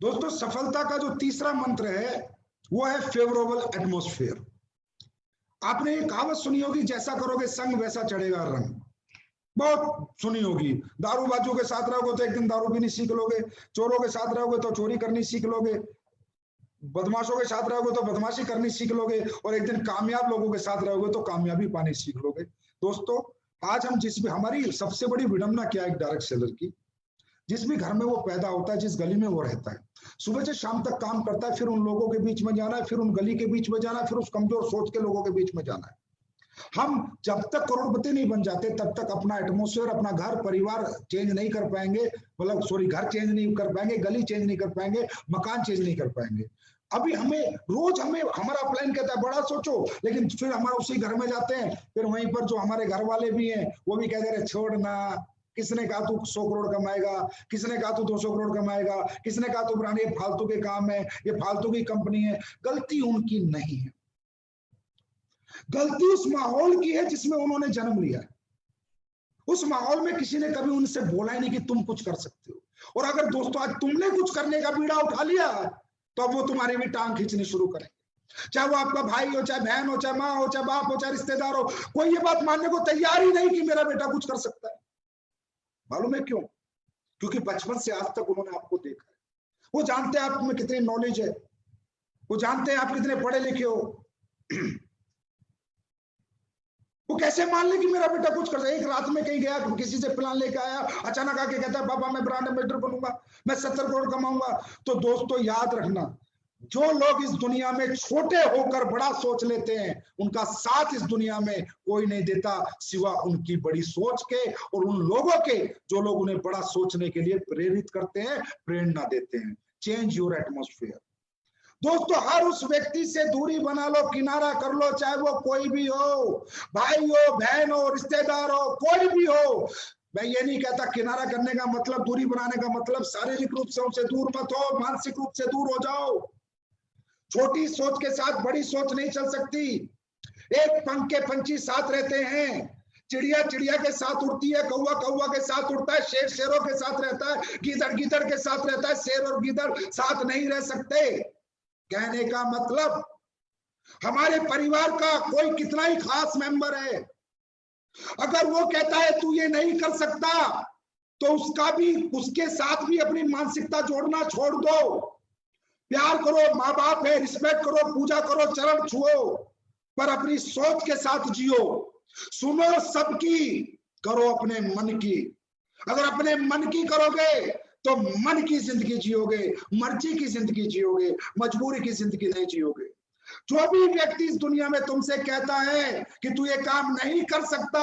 Speaker 1: दोस्तों सफलता का जो तीसरा मंत्र है वो है फेवरेबल एटमॉस्फेयर। आपने ये कहावत सुनी होगी, जैसा करोगे संग वैसा चढ़ेगा रंग। बहुत सुनी होगी। दारूबाजों के साथ रहोगे तो एक दिन दारू पीनी सीख लोगे, चोरों के साथ रहोगे तो चोरी करनी सीख लोगे, बदमाशों के साथ रहोगे तो बदमाशी करनी सीख लोगे, और एक दिन कामयाब लोगों के साथ रहोगे तो कामयाबी पानी सीख लोगे। दोस्तों आज हम जिस भी, हमारी सबसे बड़ी विडंबना क्या है एक डायरेक्ट सेलर की, जिस भी घर में वो पैदा होता है, जिस गली में वो रहता है, सुबह से शाम तक काम करता है, फिर उन लोगों के बीच में जाना है, फिर उन गली के बीच में जाना है, फिर उस कमजोर सोच के लोगों के बीच में जाना है। हम जब तक करोड़पति नहीं बन जाते तब तक अपना एटमॉस्फेयर, अपना घर परिवार चेंज नहीं कर पाएंगे, मतलब सॉरी घर चेंज नहीं कर पाएंगे, गली चेंज नहीं कर पाएंगे, मकान चेंज नहीं कर पाएंगे। अभी हमें रोज हमारा प्लान कहता है बड़ा सोचो, लेकिन फिर हमारा उसी घर में जाते हैं, फिर वहीं पर जो हमारे घर वाले भी हैं वो भी कहते रहे छोड़ना, किसने कहा तू 100 करोड़ कमाएगा, किसने कहा तू 200 करोड़ कमाएगा, किसने कहा तू ब्रांड, ये फालतू के काम है, ये फालतू की कंपनी है। गलती उनकी नहीं है। गलती उस माहौल की है जिसमें उन्होंने जन्म लिया है। उस माहौल में किसी ने कभी उनसे बोला ही नहीं कि तुम कुछ कर सकते हो। और अगर दोस्तों आज तुमने कुछ करने का बीड़ा उठा लिया तो अब वो तुम्हारी भी टांग खींचनी शुरू करेंगे। चाहे वो आपका भाई हो, चाहे बहन हो, चाहे माँ हो, चाहे बाप हो, चाहे रिश्तेदार हो, कोई ये बात मानने को तैयार ही नहीं कि मेरा बेटा कुछ कर सकता है। मालूम है क्यों? क्योंकि बचपन से आज तक उन्होंने आपको देखा है। वो जानते हैं आप में कितनी नॉलेज है, वो जानते हैं आप कितने पढ़े लिखे हो। वो कैसे मान ले कि मेरा बेटा कुछ कर सकता है? एक रात में कहीं गया, किसी से प्लान लेके आया, अचानक आके कहता है पापा मैं ब्रांड एम्बेसडर बनूंगा, मैं 70 करोड़ कमाऊंगा। तो दोस्तों याद रखना, जो लोग इस दुनिया में छोटे होकर बड़ा सोच लेते हैं, उनका साथ इस दुनिया में कोई नहीं देता सिवा उनकी बड़ी सोच के और उन लोगों के जो लोग उन्हें बड़ा सोचने के लिए प्रेरित करते हैं, प्रेरणा देते हैं। Change your atmosphere. दोस्तों हर उस व्यक्ति से दूरी बना लो, किनारा कर लो, चाहे वो कोई भी हो, भाई हो, बहन हो, रिश्तेदार हो, कोई भी हो। मैं ये नहीं कहता किनारा करने का मतलब, दूरी बनाने का मतलब शारीरिक रूप से उनसे दूर मत हो, मानसिक रूप से दूर हो जाओ। छोटी सोच के साथ बड़ी सोच नहीं चल सकती। एक पंख के पंछी साथ रहते हैं, चिड़िया चिड़िया के साथ उड़ती है, कौवा कौवा के साथ उड़ता है, शेर शेरों के साथ रहता है, गीदड़ गीदड़ के साथ रहता है। शेर और गीदड़ साथ नहीं रह सकते। कहने का मतलब हमारे परिवार का कोई कितना ही खास मेंबर है, अगर वो कहता है तू ये नहीं कर सकता, तो उसका भी, उसके साथ भी अपनी मानसिकता जोड़ना छोड़ दो। प्यार करो, माँ बाप है, रिस्पेक्ट करो, पूजा करो, चरण छुओ, पर अपनी सोच के साथ जियो। सुनो सबकी, करो अपने मन की। अगर अपने मन की करोगे तो मन की जिंदगी जियोगे, मर्जी की जिंदगी जियोगे, मजबूरी की जिंदगी नहीं जियोगे। जो भी व्यक्ति इस दुनिया में तुमसे कहता है कि तू ये काम नहीं कर सकता,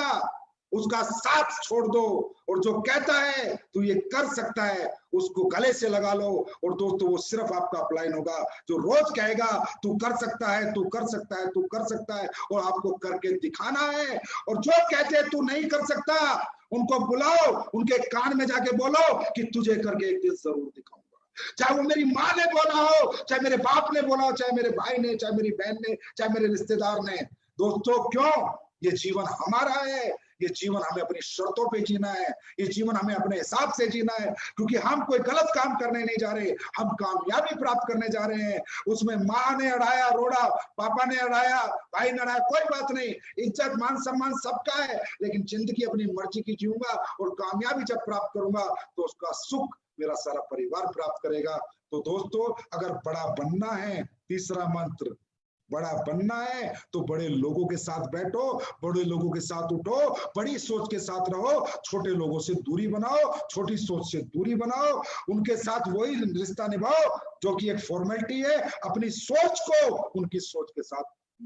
Speaker 1: उसका साथ छोड़ दो, और जो कहता है तू ये कर सकता है, उसको गले से लगा लो। और दोस्तों वो सिर्फ आपका अपलाइन होगा जो रोज कहेगा तू कर सकता है, तू कर सकता है, तू कर सकता है, और आपको करके दिखाना है। और जो कहते हैं तू नहीं कर सकता, उनको बुलाओ, उनके कान में जाके बोलो कि तुझे करके एक दिन जरूर दिखाऊंगा। चाहे वो मेरी माँ ने बोला हो, चाहे मेरे बाप ने बोला हो, चाहे मेरे भाई ने, चाहे मेरी बहन ने, चाहे मेरे रिश्तेदार ने। दोस्तों क्यों? ये जीवन हमारा है, ये जीवन हमें अपनी शर्तों पे जीना है, ये जीवन हमें अपने हिसाब से जीना है, क्योंकि हम कोई गलत काम करने नहीं जा रहे, हम कामयाबी प्राप्त करने जा रहे हैं। उसमें माँ ने अड़ाया रोड़ा, पापा ने अड़ाया, भाई ने अड़ाया, कोई बात नहीं, इज्जत मान सम्मान सबका है, लेकिन जिंदगी अपनी मर्जी की जीऊंगा, और कामयाबी जब प्राप्त करूंगा तो उसका सुख मेरा सारा परिवार प्राप्त करेगा। तो दोस्तों अगर बड़ा बनना है, तीसरा मंत्र, बड़ा बनना है तो बड़े लोगों के साथ बैठो, बड़े लोगों के साथ उठो, बड़ी सोच के साथ रहो, छोटे लोगों से दूरी बनाओ, छोटी सोच से दूरी बनाओ, उनके साथ वही रिश्ता निभाओ जो कि एक फॉर्मेलिटी है। अपनी सोच को उनकी सोच के साथ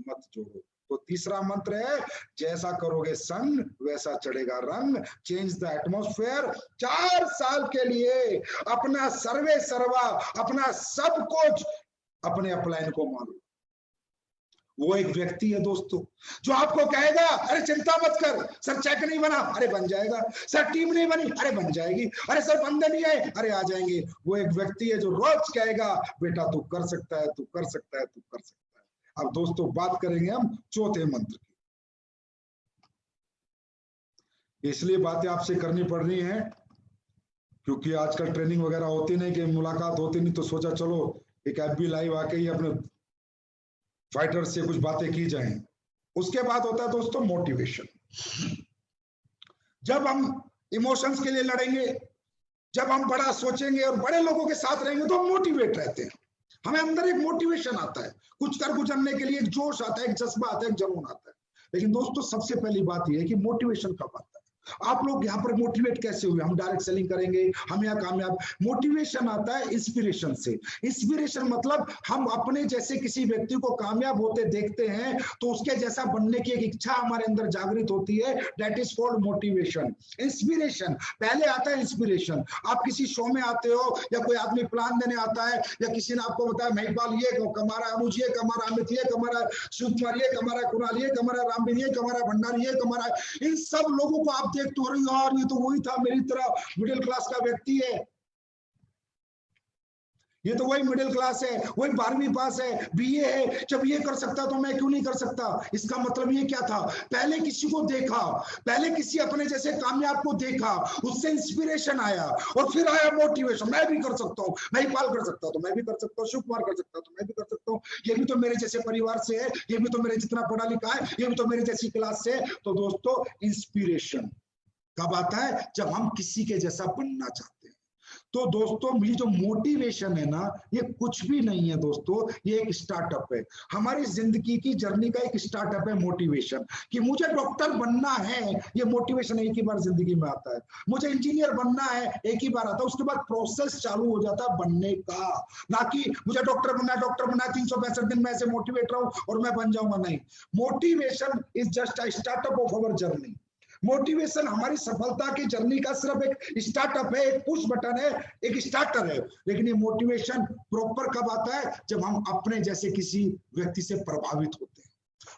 Speaker 1: मत जोड़ो। तो तीसरा मंत्र है, जैसा करोगे संग वैसा चढ़ेगा रंग। Change the atmosphere. 4 साल के लिए अपना सर्वे सर्वा, अपना सब कुछ अपने अपलाइन को मानो। वो एक व्यक्ति है दोस्तों जो आपको कहेगा अरे चिंता मत कर, सर चेक नहीं बना, अरे बन जाएगा, सर टीम नहीं बनी, अरे बन जाएगी, अरे सर बंदे नहीं आए, अरे आ जाएंगे। वो एक व्यक्ति है जो रोज कहेगा बेटा तू कर सकता है, तू कर सकता है, तू कर सकता है। अब दोस्तों बात करेंगे हम चौथे मंत्र की। इसलिए बातें आपसे करनी पड़ रही हैं क्योंकि आजकल ट्रेनिंग वगैरह होती नहीं, कि मुलाकात होती नहीं, तो सोचा चलो एक FB लाइव आके ही अपने फाइटर से कुछ बातें की जाएं। उसके बाद होता है दोस्तों मोटिवेशन। जब हम इमोशंस के लिए लड़ेंगे, जब हम बड़ा सोचेंगे और बड़े लोगों के साथ रहेंगे तो हम मोटिवेट रहते हैं, हमें अंदर एक मोटिवेशन आता है, कुछ कर गुजरने के लिए एक जोश आता है, एक जज्बा आता है, एक जुनून आता है। लेकिन दोस्तों सबसे पहली बात यह है कि मोटिवेशन कब आता है। आप लोग यहाँ पर मोटिवेट कैसे हुए? हम डायरेक्ट सेलिंग करेंगे, हम यहाँ कामयाब। मोटिवेशन आता है इंस्पिरेशन से। इंस्पिरेशन मतलब हम अपने जैसे किसी व्यक्ति को कामयाब होते देखते हैं तो उसके जैसा बनने की एक इच्छा हमारे अंदर जागृत होती है। That is called motivation. Inspiration पहले आता है। इंस्पिरेशन आप किसी शो में आते हो या कोई आदमी प्लान देने आता है या किसी ने आपको बताया महिपाल ये कमा रहा है, अनुज ये कमा रहा है, अमित ये कमा रहा है, शिव कुमार ये कमा रहा है, कुणाल ये कमा रहा है, रामबीर ये कमा रहा है, भंडारी ये कमा रहा है। इन सब लोगों को आप देख तो रही यार ये तो वही था, मेरी तरह मिडिल क्लास का व्यक्ति है। ये तो वही मिडिल क्लास है, वही 12वीं पास है, बीए है, जब ये कर सकता तो मैं क्यों नहीं कर सकता। इसका मतलब ये क्या था, पहले किसी को देखा, पहले किसी अपने जैसे कामयाब को देखा, उससे इंस्पिरेशन आया और फिर आया मोटिवेशन, मैं भी कर सकता हूँ, महिपाल कर सकता हूँ तो मैं भी कर सकता हूँ, शिव कुमार कर सकता हूँ तो मैं भी कर सकता हूँ, ये भी तो मेरे जैसे परिवार से है, ये भी तो मेरे जितना पढ़ा लिखा है, ये भी तो मेरे जैसी क्लास से है। तो दोस्तों इंस्पिरेशन कब आता है, जब हम किसी के जैसा बनना चाहते हैं। तो दोस्तों ये जो मोटिवेशन है ना, ये कुछ भी नहीं है दोस्तों, ये एक स्टार्टअप है। हमारी जिंदगी की जर्नी का एक स्टार्टअप है मोटिवेशन, कि मुझे डॉक्टर बनना है, ये मोटिवेशन एक ही बार जिंदगी में आता है। मुझे इंजीनियर बनना है, एक ही बार आता है, उसके बाद प्रोसेस चालू हो जाता है बनने का। ना कि मुझे डॉक्टर बनना है 365 दिन में ऐसे मोटिवेट रहूं और मैं बन जाऊंगा, नहीं। Motivation is just a startup of our journey. Motivation हमारी सफलता की जर्नी का सिर्फ एक स्टार्टअप है, एक पुश बटन है, एक स्टार्टर है। लेकिन ये मोटिवेशन प्रॉपर कब आता है, जब हम अपने जैसे किसी व्यक्ति से प्रभावित होते हैं।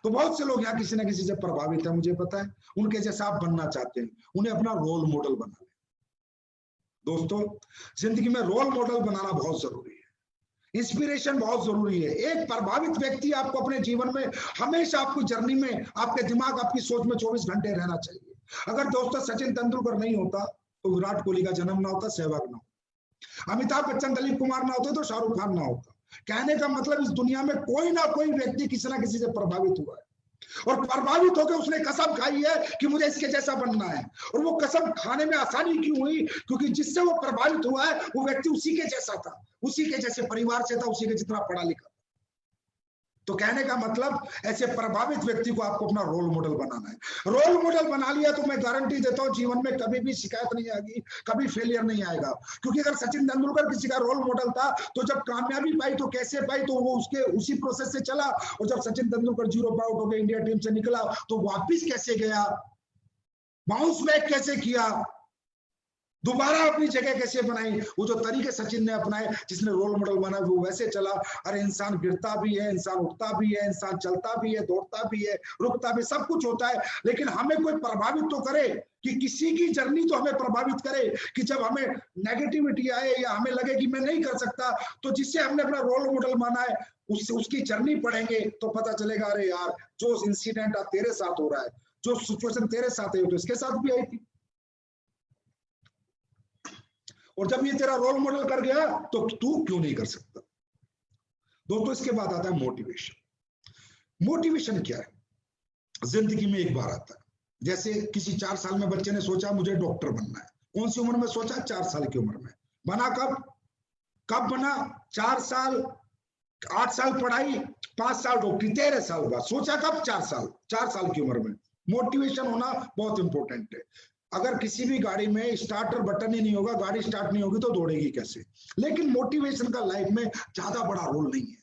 Speaker 1: तो बहुत से लोग यहाँ किसी ना किसी से प्रभावित है, मुझे पता है, उनके जैसा आप बनना चाहते हैं, उन्हें अपना रोल मॉडल बना लें। दोस्तों जिंदगी में रोल मॉडल बनाना बहुत जरूरी है, इंस्पिरेशन बहुत जरूरी है। एक प्रभावित व्यक्ति आपको अपने जीवन में हमेशा, आपकी जर्नी में, आपके दिमाग, आपकी सोच में 24 घंटे रहना चाहिए। अगर दोस्तों सचिन तेंदुलकर नहीं होता तो विराट कोहली का जन्म ना होता, सहवाग ना होता, अमिताभ बच्चन, दिलीप कुमार ना होते तो शाहरुख खान ना होता। कहने का मतलब इस दुनिया में कोई ना कोई व्यक्ति किसी ना किसी से प्रभावित हुआ है, और प्रभावित होकर उसने कसम खाई है कि मुझे इसके जैसा बनना है। और वो कसम खाने में आसानी क्यों हुई, क्योंकि जिससे वो प्रभावित हुआ है वो व्यक्ति उसी के जैसा था, उसी के जैसे परिवार से था, उसी के जितना पढ़ा लिखा। तो कहने का मतलब ऐसे प्रभावित व्यक्ति को आपको अपना रोल मॉडल बनाना है। रोल मॉडल बना लिया तो मैं गारंटी देता हूं जीवन में कभी भी शिकायत नहीं आएगी, कभी फेलियर नहीं आएगा। क्योंकि अगर सचिन तेंदुलकर किसी का रोल मॉडल था तो जब कामयाबी पाई तो कैसे पाई, तो वो उसके उसी प्रोसेस से चला। और जब सचिन तेंदुलकर 0 पे आउट होकर इंडिया टीम से निकला तो वापिस कैसे गया, बाउंस बैक कैसे किया, दोबारा अपनी जगह कैसे बनाई। वो जो तरीके सचिन ने अपनाए, जिसने रोल मॉडल बना, वो वैसे चला। अरे इंसान गिरता भी है, इंसान उठता भी है, इंसान चलता भी है, दौड़ता भी है, रुकता भी, सब कुछ होता है। लेकिन हमें कोई प्रभावित तो करे, कि किसी की जर्नी तो हमें प्रभावित करे, कि जब हमें नेगेटिविटी आए या हमें लगे कि मैं नहीं कर सकता, तो जिससे हमने अपना रोल मॉडल माना है उससे उसकी जर्नी पढ़ेंगे तो पता चलेगा, अरे यार जो इंसिडेंट तेरे साथ हो रहा है, जो सिचुएशन तेरे साथ है, तो इसके साथ भी आई थी। और जब ये तेरा रोल मॉडल कर गया तो तू क्यों नहीं कर सकता। दोस्तों इसके बाद आता है मोटिवेशन। मोटिवेशन क्या है, जिंदगी में एक बार आता है। जैसे किसी 4 साल में बच्चे ने सोचा मुझे डॉक्टर बनना है। कौन सी उम्र में सोचा, 4 साल की उम्र में। बना कब बना, 4 साल, 8 साल पढ़ाई, 5 साल डॉक्टरी, 13 साल बाद सोचा कब, 4 साल की उम्र में। मोटिवेशन होना बहुत इंपॉर्टेंट है। अगर किसी भी गाड़ी में स्टार्टर बटन ही नहीं होगा, गाड़ी स्टार्ट नहीं होगी तो दौड़ेगी कैसे। लेकिन मोटिवेशन का लाइफ में ज्यादा बड़ा रोल नहीं है।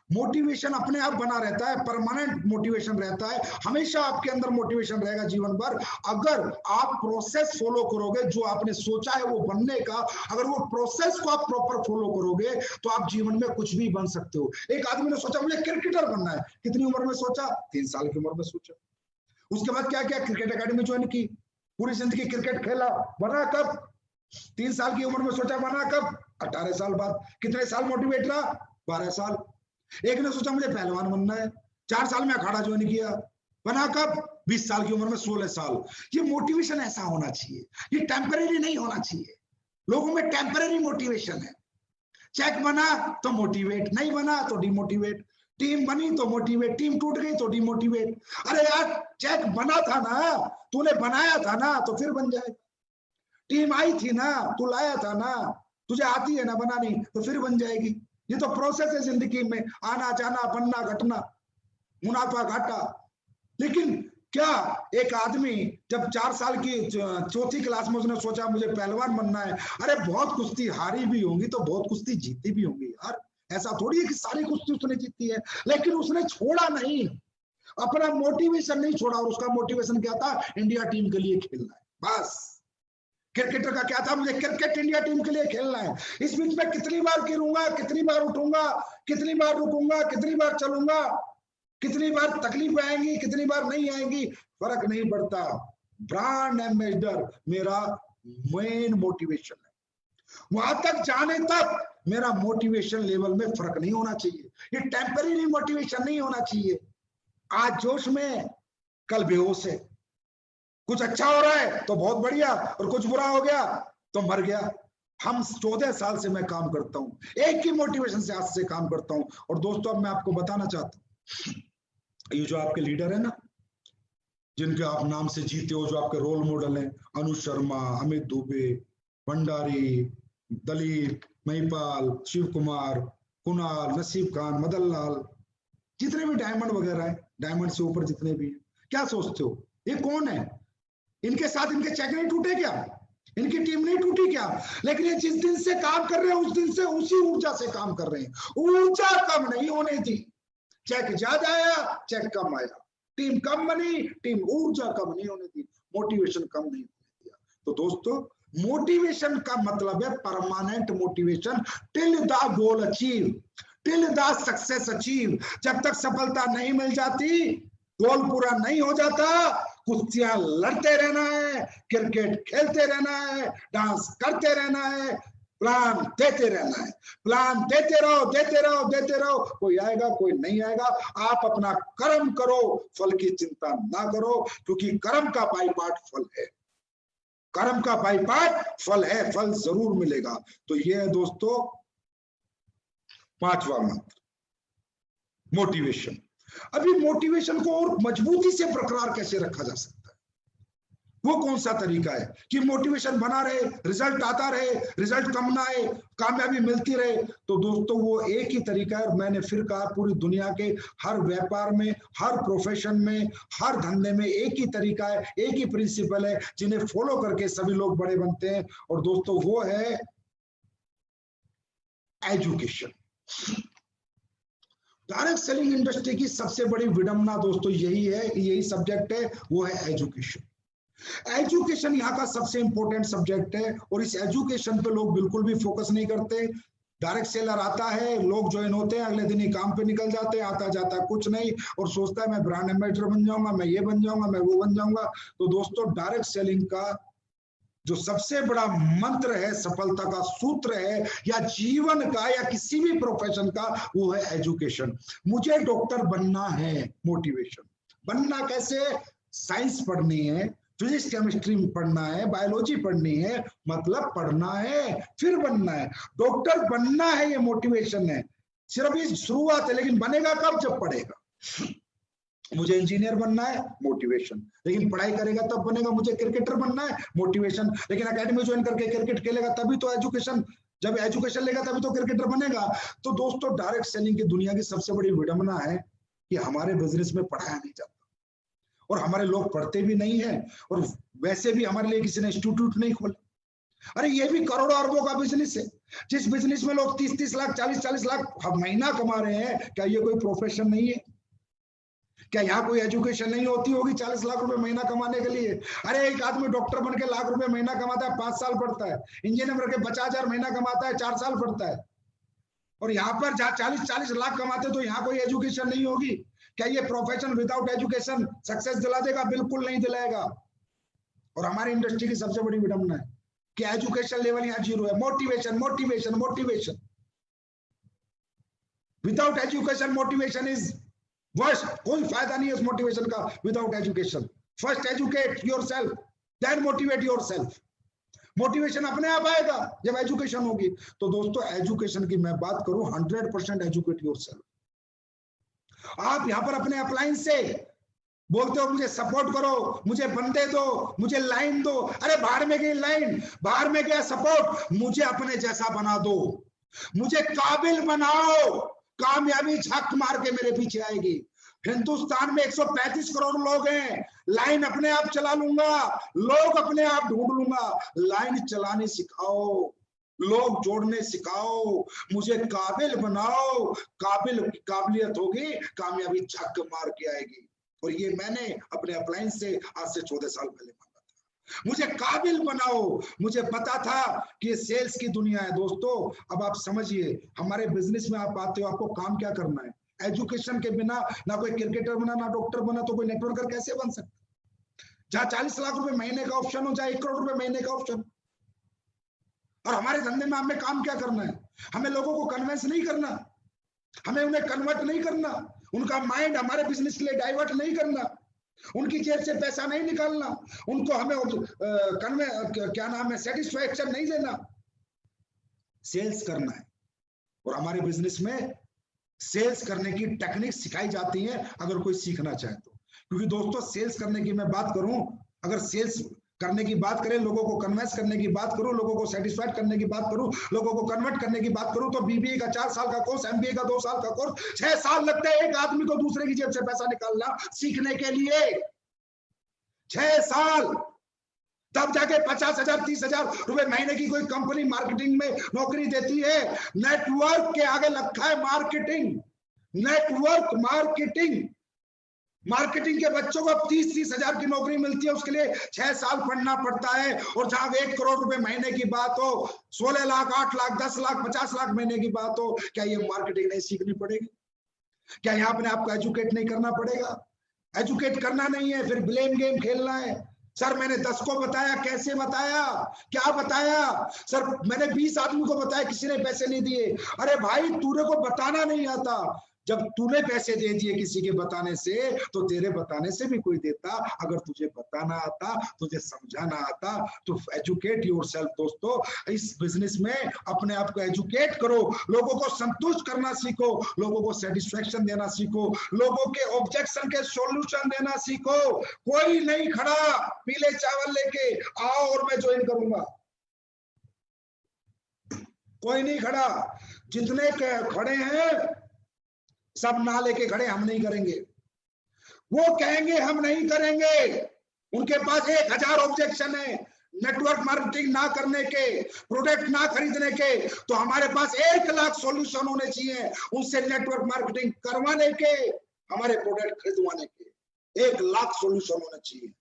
Speaker 1: मोटिवेशन अपने आप बना रहता है, परमानेंट मोटिवेशन रहता है, हमेशा आपके अंदर मोटिवेशन रहेगा जीवन भर। अगर आप प्रोसेस फॉलो करोगे, जो आपने सोचा है वो बनने का, अगर वो प्रोसेस को आप प्रॉपर फॉलो करोगे तो आप जीवन में कुछ भी बन सकते हो। एक आदमी ने सोचा मुझे क्रिकेटर बनना है, कितनी उम्र में सोचा, 3 साल की उम्र में सोचा। उसके बाद क्या किया, क्रिकेट अकेडमी ज्वाइन की, पूरी जिंदगी क्रिकेट खेला। बना कब, 3 साल की उम्र में सोचा, बना कब, 18 साल बाद। कितने साल मोटिवेट रहा, 12 साल। एक ने सोचा मुझे पहलवान बनना है, 4 साल में अखाड़ा ज्वाइन किया। बना कब, 20 साल की उम्र में, 16 साल। ये मोटिवेशन ऐसा होना चाहिए, ये टेम्परेरी नहीं होना चाहिए। लोगों में टेम्परेरी मोटिवेशन है। चेक बना तो मोटिवेट, नहीं बना तो डिमोटिवेट। टीम बनी तो मोटिवेट, टीम टूट गई तो डिमोटिवेट। अरे यार चेक बना था ना, तूने बनाया था ना, तो फिर बन जाए। टीम आई थी ना, तू लाया था ना, तुझे आती है ना बनानी, तो फिर बन जाएगी। ये तो प्रोसेस है जिंदगी में, आना जाना, बनना घटना, मुनाफा घाटा। लेकिन क्या एक आदमी जब 4 साल की 4थी क्लास में उसने सोचा मुझे पहलवान बनना है, अरे बहुत कुश्ती हारी भी होंगी तो बहुत कुश्ती जीती भी होंगी यार। ऐसा थोड़ी है कि सारी कुश्ती उसने जीती है, लेकिन उसने छोड़ा नहीं, अपना मोटिवेशन नहीं छोड़ा। और उसका मोटिवेशन क्या था, इंडिया टीम के लिए खेलना है, बस। क्रिकेटर का क्या था, मुझे क्रिकेट इंडिया टीम के लिए खेलना है। इस बीच में कितनी बार गिरूंगा, कितनी बार उठूंगा, कितनी बार रुकूंगा, कितनी बार चलूंगा, कितनी बार तकलीफ आएंगी, कितनी बार नहीं आएंगी, फर्क नहीं पड़ता। ब्रांड एम्बेसडर मेरा मेन मोटिवेशन है। वहां तक जाने तक मेरा मोटिवेशन लेवल में फर्क नहीं होना चाहिए। ये टेम्पररी मोटिवेशन नहीं होना चाहिए। आज जोश में, कल बेहोश है। कुछ अच्छा हो रहा है तो बहुत बढ़िया, और कुछ बुरा हो गया तो मर गया। हम 14 साल से मैं काम करता हूं, एक ही मोटिवेशन से आज से काम करता हूं। और दोस्तों, अब मैं आपको बताना चाहता हूं, ये जो आपके लीडर है ना, जिनके आप नाम से जीते हो, जो आपके रोल मॉडल हैं, अनुज शर्मा, अमित दुबे, भंडारी, दलीप, महिपाल, शिव कुमार, कुणाल, नसीब खान, मदन लाल, जितने भी डायमंड वगैरह है, डायमंड से ऊपर जितने भी हैं, क्या सोचते हो ये कौन है? इनके साथ इनके चेक नहीं टूटे क्या? इनकी टीम नहीं टूटी क्या? लेकिन ये जिस दिन से काम कर रहे हैं उस दिन से उसी ऊर्जा से काम कर रहे हैं। ऊर्जा कम नहीं होने दी। चेक ज्यादा आया, चेक कम आया, टीम कम बनी, टीम ऊर्जा कम नहीं होने दी, मोटिवेशन कम नहीं होने दिया। तो दोस्तों, मोटिवेशन का मतलब है permanent motivation till the goal achieve, till the success achieve. जब तक सफलता नहीं मिल जाती, गोल पूरा नहीं हो जाता, कुश्तियां लड़ते रहना है, क्रिकेट खेलते रहना है, डांस करते रहना है, प्लान देते रहना है। प्लान देते रहो, देते रहो, देते रहो, कोई आएगा कोई नहीं आएगा। आप अपना कर्म करो, फल की चिंता ना करो, क्योंकि कर्म का बाई पार्ट फल है। कर्म का बाई पार्ट फल है, फल जरूर मिलेगा। तो ये है दोस्तों 5वां मंत्र, मोटिवेशन। अभी मोटिवेशन को और मजबूती से बरकरार कैसे रखा जा सकता है, वो कौन सा तरीका है कि मोटिवेशन बना रहे, रिजल्ट आता रहे, रिजल्ट कम ना आए, कामयाबी मिलती रहे? तो दोस्तों, वो एक ही तरीका है। और मैंने फिर कहा, पूरी दुनिया के हर व्यापार में, हर प्रोफेशन में, हर धंधे में एक ही तरीका है, एक ही प्रिंसिपल है, जिन्हें फॉलो करके सभी लोग बड़े बनते हैं। और दोस्तों, वो है एजुकेशन। डायरेक्ट सेलिंग इंडस्ट्री की सबसे बड़ी विडंबना दोस्तों यही है, यही सब्जेक्ट है, वो है एजुकेशन। एजुकेशन यहाँ का सबसे इंपॉर्टेंट सब्जेक्ट है, और इस एजुकेशन पे लोग बिल्कुल भी फोकस नहीं करते। डायरेक्ट सेलर आता है, लोग ज्वाइन होते हैं, अगले दिन ही काम पे निकल जाते हैं, आता जाता कुछ नहीं, और सोचता है मैं ब्रांड एम्बेसडर बन जाऊंगा, मैं ये बन जाऊंगा, मैं वो बन जाऊंगा। तो दोस्तों, डायरेक्ट सेलिंग का जो सबसे बड़ा मंत्र है, सफलता का सूत्र है, या जीवन का, या किसी भी प्रोफेशन का, वो है एजुकेशन। मुझे डॉक्टर बनना है, मोटिवेशन। बनना कैसे? साइंस पढ़नी है, फिजिक्स केमिस्ट्री पढ़ना है, बायोलॉजी पढ़नी है, मतलब पढ़ना है फिर बनना है। डॉक्टर बनना है, ये मोटिवेशन है। सिर्फ ये शुरुआत है, लेकिन बनेगा कब? जब पढ़ेगा। मुझे इंजीनियर बनना है, मोटिवेशन, लेकिन पढ़ाई करेगा तब बनेगा। मुझे क्रिकेटर बनना है, मोटिवेशन, लेकिन एकेडमी ज्वाइन करके क्रिकेट खेलेगा तभी तो एजुकेशन, जब एजुकेशन लेगा तभी तो क्रिकेटर बनेगा। तो दोस्तों, डायरेक्ट सेलिंग की दुनिया की सबसे बड़ी विडंबना है कि हमारे बिजनेस में पढ़ाया नहीं जाता, और हमारे लोग पढ़ते भी नहीं है, और वैसे भी हमारे लिए किसी ने इंस्टीट्यूट नहीं खोला। अरे ये भी करोड़ों अरबों का बिजनेस है। जिस बिजनेस में लोग 30-30 लाख, 40-40 लाख महीना कमा रहे हैं, क्या ये कोई प्रोफेशन नहीं है? क्या यहाँ कोई एजुकेशन नहीं होती होगी 40 लाख रुपए महीना कमाने के लिए? अरे एक आदमी डॉक्टर बन के लाख रुपए महीना कमाता है, 5 साल पढ़ता है। इंजीनियर बन के 50,000 महीना कमाता है, 4 साल पढ़ता है। और यहाँ पर जहाँ 40-40 लाख कमाते, तो यहाँ कोई एजुकेशन नहीं होगी? क्या ये प्रोफेशन विदाउट एजुकेशन सक्सेस दिला देगा? बिल्कुल नहीं दिलाएगा। और हमारी इंडस्ट्री की सबसे बड़ी विडंबना है कि एजुकेशन लेवल यहाँ 0 है। Motivation, motivation, motivation, without education motivation is worst. कोई फायदा नहीं है उस मोटिवेशन का without education. First educate yourself, then motivate yourself. Motivation अपने आप आएगा जब एजुकेशन होगी। तो दोस्तों, एजुकेशन की मैं बात करूं, 100% एजुकेट योरसेल्फ। आप यहां पर अपने अपलाइन से बोलते हो मुझे सपोर्ट करो, मुझे बंदे दो, मुझे लाइन दो। अरे बाहर में गई लाइन, बाहर में गया सपोर्ट, मुझे अपने जैसा बना दो, मुझे काबिल बनाओ। कामयाबी झक मार के मेरे पीछे आएगी। हिंदुस्तान में 135 करोड़ लोग हैं, लाइन अपने आप चला लूंगा, लोग अपने आप ढूंढ लूंगा। लाइन चलाने सिखाओ, लोग जोड़ने सिखाओ, मुझे काबिल बनाओ। काबिलियत होगी, कामयाबी झक मार के आएगी। और ये मैंने अपने अपलाइन से आज से 14 साल पहले मांगा था। मुझे काबिल बनाओ। मुझे पता था कि ये सेल्स की दुनिया है। दोस्तों, अब आप समझिए, हमारे बिजनेस में आप आते हो, आपको काम क्या करना है? एजुकेशन के बिना ना कोई क्रिकेटर बना, ना डॉक्टर बना, तो कोई नेटवर्कर कैसे बन सकता? जहां 40 लाख रुपए महीने का ऑप्शन हो, जहां 1 करोड़ रुपए महीने का ऑप्शन। और हमारे धंधे में हमें काम क्या करना है? हमें लोगों को कन्विंस नहीं करना, हमें उन्हें कन्वर्ट नहीं करना, उनका माइंड हमारे बिजनेस के लिए डाइवर्ट नहीं करना, उनकी जेब से पैसा नहीं निकालना, उनको हमें क्या नाम है सेटिस्फैक्शन नहीं देना, सेल्स करना है। और हमारे बिजनेस में सेल्स करने की टेक्निक सिखाई जाती है अगर कोई सीखना चाहे तो। क्योंकि दोस्तों सेल्स करने की मैं बात करूं, अगर सेल्स करने की बात करें, लोगों को कन्विंस करने की बात करूं, लोगों को सेटिस्फाइड करने की बात करूं, लोगों को कन्वर्ट करने की बात करूं, तो बीबीए का 4 साल का कोर्स, एमबीए का 2 साल का कोर्स, 6 साल लगते हैं एक आदमी को दूसरे की जेब से पैसा निकालना सीखने के लिए। 6 साल, तब जाके 50,000 30,000 रुपए महीने की कोई कंपनी मार्केटिंग में नौकरी देती है। नेटवर्क के आगे रखा है मार्केटिंग, नेटवर्क मार्केटिंग। मार्केटिंग के बच्चों को 30-30 हजार की नौकरी मिलती है, उसके लिए 6 साल पढ़ना पड़ता है। और जहां 1 करोड़ रुपए महीने की बात हो, 16 लाख 8 लाख 10 लाख 50 लाख महीने की बात हो, क्या ये मार्केटिंग नहीं सीखनी पड़ेगी? क्या यहाँ अपने आपको एजुकेट नहीं करना पड़ेगा? एजुकेट करना नहीं है, फिर ब्लेम गेम खेलना है। सर मैंने 10 को बताया, कैसे बताया, क्या बताया? सर मैंने 20 आदमी को बताया, किसी ने पैसे नहीं दिए। अरे भाई तूने को बताना नहीं आता, जब तूने पैसे दे दिए किसी के बताने से, तो तेरे बताने से भी कोई देता। अगर तुझे बताना आता, तुझे समझाना आता, तो एजुकेट योरसेल्फ। दोस्तों इस बिजनेस में अपने आप को एजुकेट करो, लोगों को संतुष्ट करना सीखो, लोगों को सेटिस्फेक्शन देना सीखो, लोगों के ऑब्जेक्शन के सॉल्यूशन देना सीखो। कोई नहीं खड़ा पीले चावल लेके आओ और मैं ज्वाइन करूंगा, कोई नहीं खड़ा। जितने खड़े हैं सब ना लेके खड़े, हम नहीं करेंगे। वो कहेंगे हम नहीं करेंगे, उनके पास 1000 ऑब्जेक्शन है नेटवर्क मार्केटिंग ना करने के, प्रोडक्ट ना खरीदने के। तो हमारे पास 1 लाख सॉल्यूशन होने चाहिए उनसे नेटवर्क मार्केटिंग करवाने के, हमारे प्रोडक्ट खरीदवाने के 1 लाख सॉल्यूशन होने चाहिए।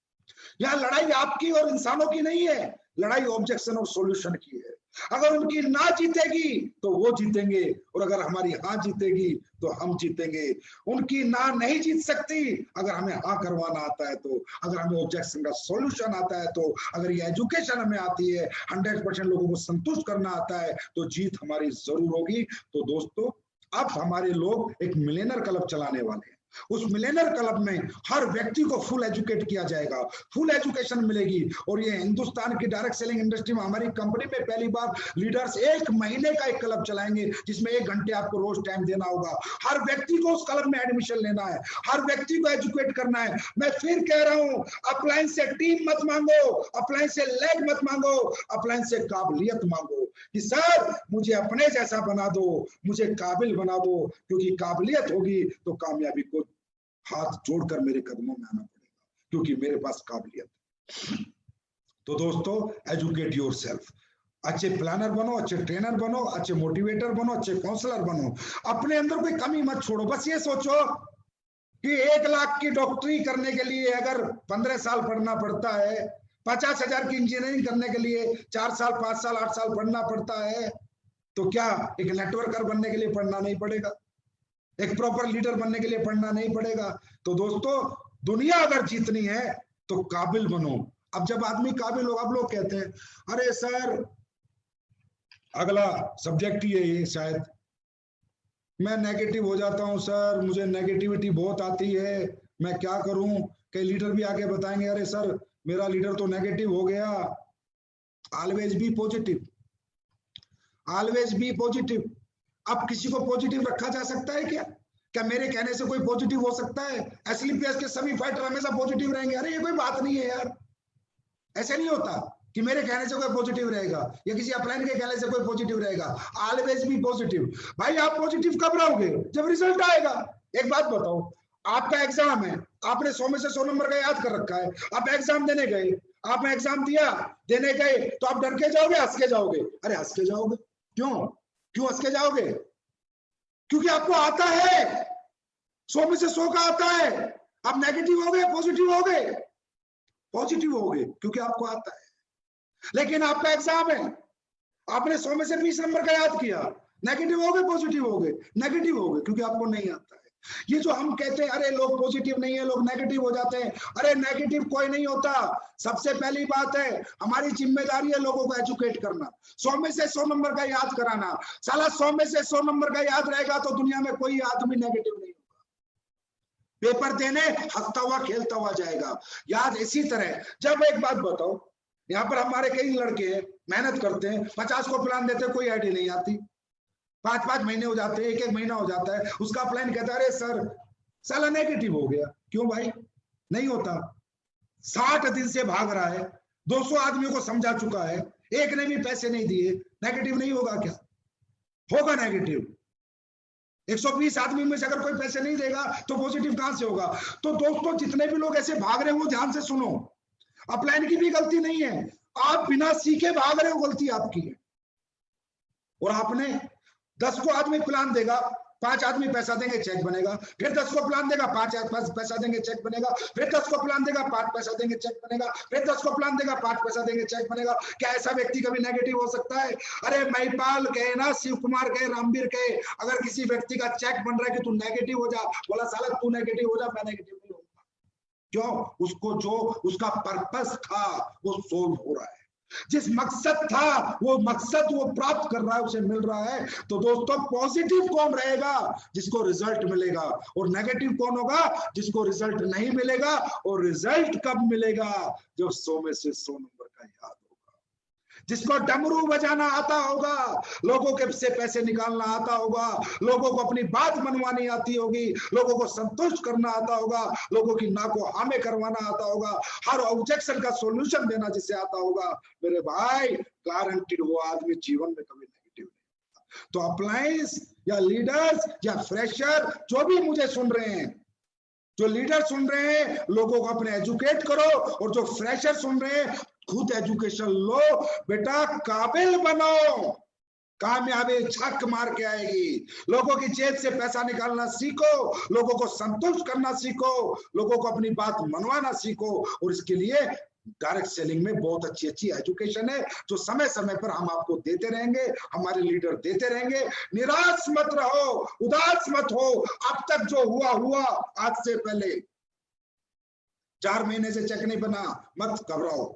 Speaker 1: यह लड़ाई आपकी और इंसानों की नहीं है, लड़ाई ऑब्जेक्शन और सॉल्यूशन की है। अगर उनकी ना जीतेगी तो वो जीतेंगे, और अगर हमारी हाँ जीतेगी तो हम जीतेंगे। उनकी ना नहीं जीत सकती अगर हमें हाँ करवाना आता है तो, अगर हमें ऑब्जेक्शन का सॉल्यूशन आता है तो, अगर ये एजुकेशन हमें आती है, 100% लोगों को संतुष्ट करना आता है, तो जीत हमारी जरूर होगी। तो दोस्तों अब हमारे लोग एक मिलियनर क्लब चलाने वाले हैं। उस मिलियनर क्लब में हर व्यक्ति को फुल एजुकेट किया जाएगा, फुल एजुकेशन मिलेगी। और ये हिंदुस्तान की डायरेक्ट सेलिंग इंडस्ट्री में हमारी कंपनी में पहली बार लीडर्स 1 महीने का एक क्लब चलाएंगे, जिसमें 1 घंटे आपको रोज टाइम देना होगा। हर व्यक्ति को उस क्लब में एडमिशन लेना है, हर व्यक्ति को एजुकेट करना है। मैं फिर कह रहा हूं, अपलाइन से टीम मत मांगो, अपलाइन से लेग मत मांगो, अपलाइन से काबिलियत मांगो कि सर मुझे अपने जैसा बना दो, मुझे काबिल बना दो। क्योंकि काबिलियत होगी तो कामयाबी को हाथ जोड़कर मेरे कदमों में आना पड़ेगा, क्योंकि मेरे पास काबिलियत है। तो दोस्तों एजुकेट योरसेल्फ, अच्छे प्लानर बनो, अच्छे ट्रेनर बनो, अच्छे मोटिवेटर बनो, अच्छे काउंसलर बनो। अपने अंदर कोई कमी मत छोड़ो। बस ये सोचो कि 1 लाख की डॉक्टरी करने के लिए अगर 15 साल पढ़ना पड़ता है, 50,000 की इंजीनियरिंग करने के लिए 4 साल 5 साल 8 साल पढ़ना पड़ता है, तो क्या एक नेटवर्कर बनने के लिए पढ़ना नहीं पड़ेगा? एक प्रॉपर लीडर बनने के लिए पढ़ना नहीं पड़ेगा? तो दोस्तों दुनिया अगर जीतनी है तो काबिल बनो। अब जब आदमी काबिल हो, अब लोग कहते हैं अरे सर अगला सब्जेक्ट ही है ये, शायद मैं नेगेटिव हो जाता हूं सर, मुझे नेगेटिविटी बहुत आती है, मैं क्या करूं? कई लीडर भी आके बताएंगे अरे सर मेरा लीडर तो नेगेटिव हो गया। Always be positive, always be positive. अब किसी को पॉजिटिव रखा जा सकता है क्या? क्या मेरे कहने से कोई पॉजिटिव हो सकता है? एसलीपीएस के सभी फाइटर हमेशा पॉजिटिव रहेंगे? अरे ये कोई बात नहीं है यार, ऐसे नहीं होता कि मेरे कहने से कोई पॉजिटिव रहेगा या किसी अपलाइन के कहने से कोई पॉजिटिव रहेगा। Always be positive. भाई आप पॉजिटिव कब रहोगे? जब रिजल्ट आएगा। एक बात बताओ, आपका एग्जाम है, आपने 100 में से 100 नंबर का याद कर रखा है, आप एग्जाम देने गए, आपने एग्जाम दिया, देने गए, तो आप डर के जाओगे, हंस के जाओगे? अरे हंस के जाओगे। क्यों क्यों हंस के जाओगे? क्योंकि आपको आता है, 100 में से 100 का आता है। आप नेगेटिव हो गए, पॉजिटिव हो गए? पॉजिटिव हो गए क्योंकि आपको आता है। लेकिन आपका एग्जाम है, आपने 100 में से 20 नंबर का याद किया, नेगेटिव हो गए, पॉजिटिव हो गए? नेगेटिव हो गए क्योंकि आपको नहीं आता है।
Speaker 2: ये जो हम कहते हैं अरे लोग पॉजिटिव नहीं है, लोग नेगेटिव हो जाते हैं, अरे नेगेटिव कोई नहीं होता। सबसे पहली बात है हमारी जिम्मेदारी है लोगों को एजुकेट करना, 100 में से 100 नंबर का याद कराना। साला 100 में से 100 नंबर का याद रहेगा तो दुनिया में कोई आदमी नेगेटिव नहीं होगा, पेपर देने हंसता हुआ खेलता हुआ जाएगा। याद इसी तरह, जब एक बात बताओ, यहाँ पर हमारे कई लड़के मेहनत करते हैं, 50 को प्लान देते हैं, कोई आईडी नहीं आती, 5-5 महीने हो जाते हैं, 1-1 महीना हो जाता है, उसका प्लान कहता है अरे सर साला नेगेटिव हो गया। क्यों भाई? नहीं होता। 60 दिन से भाग रहा है, 200 आदमियों को समझा चुका है, एक ने भी पैसे नहीं दिए, नेगेटिव नहीं होगा क्या? होगा नेगेटिव। 120 आदमी में से अगर कोई पैसे नहीं देगा तो पॉजिटिव कहां से होगा? तो दोस्तों जितने भी लोग ऐसे भाग रहे हो ध्यान से सुनो, अपलाइन की भी गलती नहीं है, आप बिना सीखे भाग रहे हो, गलती आपकी है। और आपने 10 को आदमी प्लान देगा, 5 आदमी पैसा देंगे चेक बनेगा, फिर 10 को प्लान देगा 5 पैसा देंगे चेक बनेगा, फिर 10 को प्लान देगा 5 पैसा देंगे चेक बनेगा, फिर 10 को प्लान देगा 5 पैसा देंगे चेक बनेगा। क्या ऐसा व्यक्ति कभी नेगेटिव हो सकता है? अरे महिपाल कहे ना, शिव कुमार कहे, रामवीर कहे, अगर किसी व्यक्ति का चेक बन रहा है कि तू नेगेटिव हो जा, बोला साला तू नेगेटिव हो जा, मैं नेगेटिव नहीं होगा। क्यों? उसको जो उसका पर्पस था वो सोल्व हो रहा है, जिस मकसद था वो मकसद वो प्राप्त कर रहा है, उसे मिल रहा है। तो दोस्तों पॉजिटिव कौन रहेगा? जिसको रिजल्ट मिलेगा। और नेगेटिव कौन होगा? जिसको रिजल्ट नहीं मिलेगा। और रिजल्ट कब मिलेगा? जब 100 में से 100 नंबर का याद होगा, जिसको डमरू बजाना आता होगा, लोगों के से पैसे निकालना आता होगा, लोगों को अपनी बात मनवानी आती होगी, लोगों को संतुष्ट करना आता होगा, लोगों की ना को हामे करवाना आता होगा, हर ऑब्जेक्शन का सॉल्यूशन देना जिसे आता होगा, मेरे भाई गारंटीड वो आदमी जीवन में कभी नेगेटिव नहीं होगा। तो अप्लायंस या लीडर्स या फ्रेशर जो भी मुझे सुन रहे हैं, जो लीडर सुन रहे हैं, लोगों को अपने एजुकेट करो, और जो फ्रेशर सुन रहे हैं खुद एजुकेशन लो। बेटा काबिल बनो, कामयाबी छक मार के आएगी। लोगों की जेब से पैसा निकालना सीखो, लोगों को संतुष्ट करना सीखो, लोगों को अपनी बात मनवाना सीखो। और इसके लिए डायरेक्ट सेलिंग में बहुत अच्छी अच्छी एजुकेशन है जो समय समय पर हम आपको देते रहेंगे, हमारे लीडर देते रहेंगे। निराश मत रहो, उदास मत हो। अब तक जो हुआ हुआ, आज से पहले 4 महीने से चेक नहीं बना, मत घबराओ।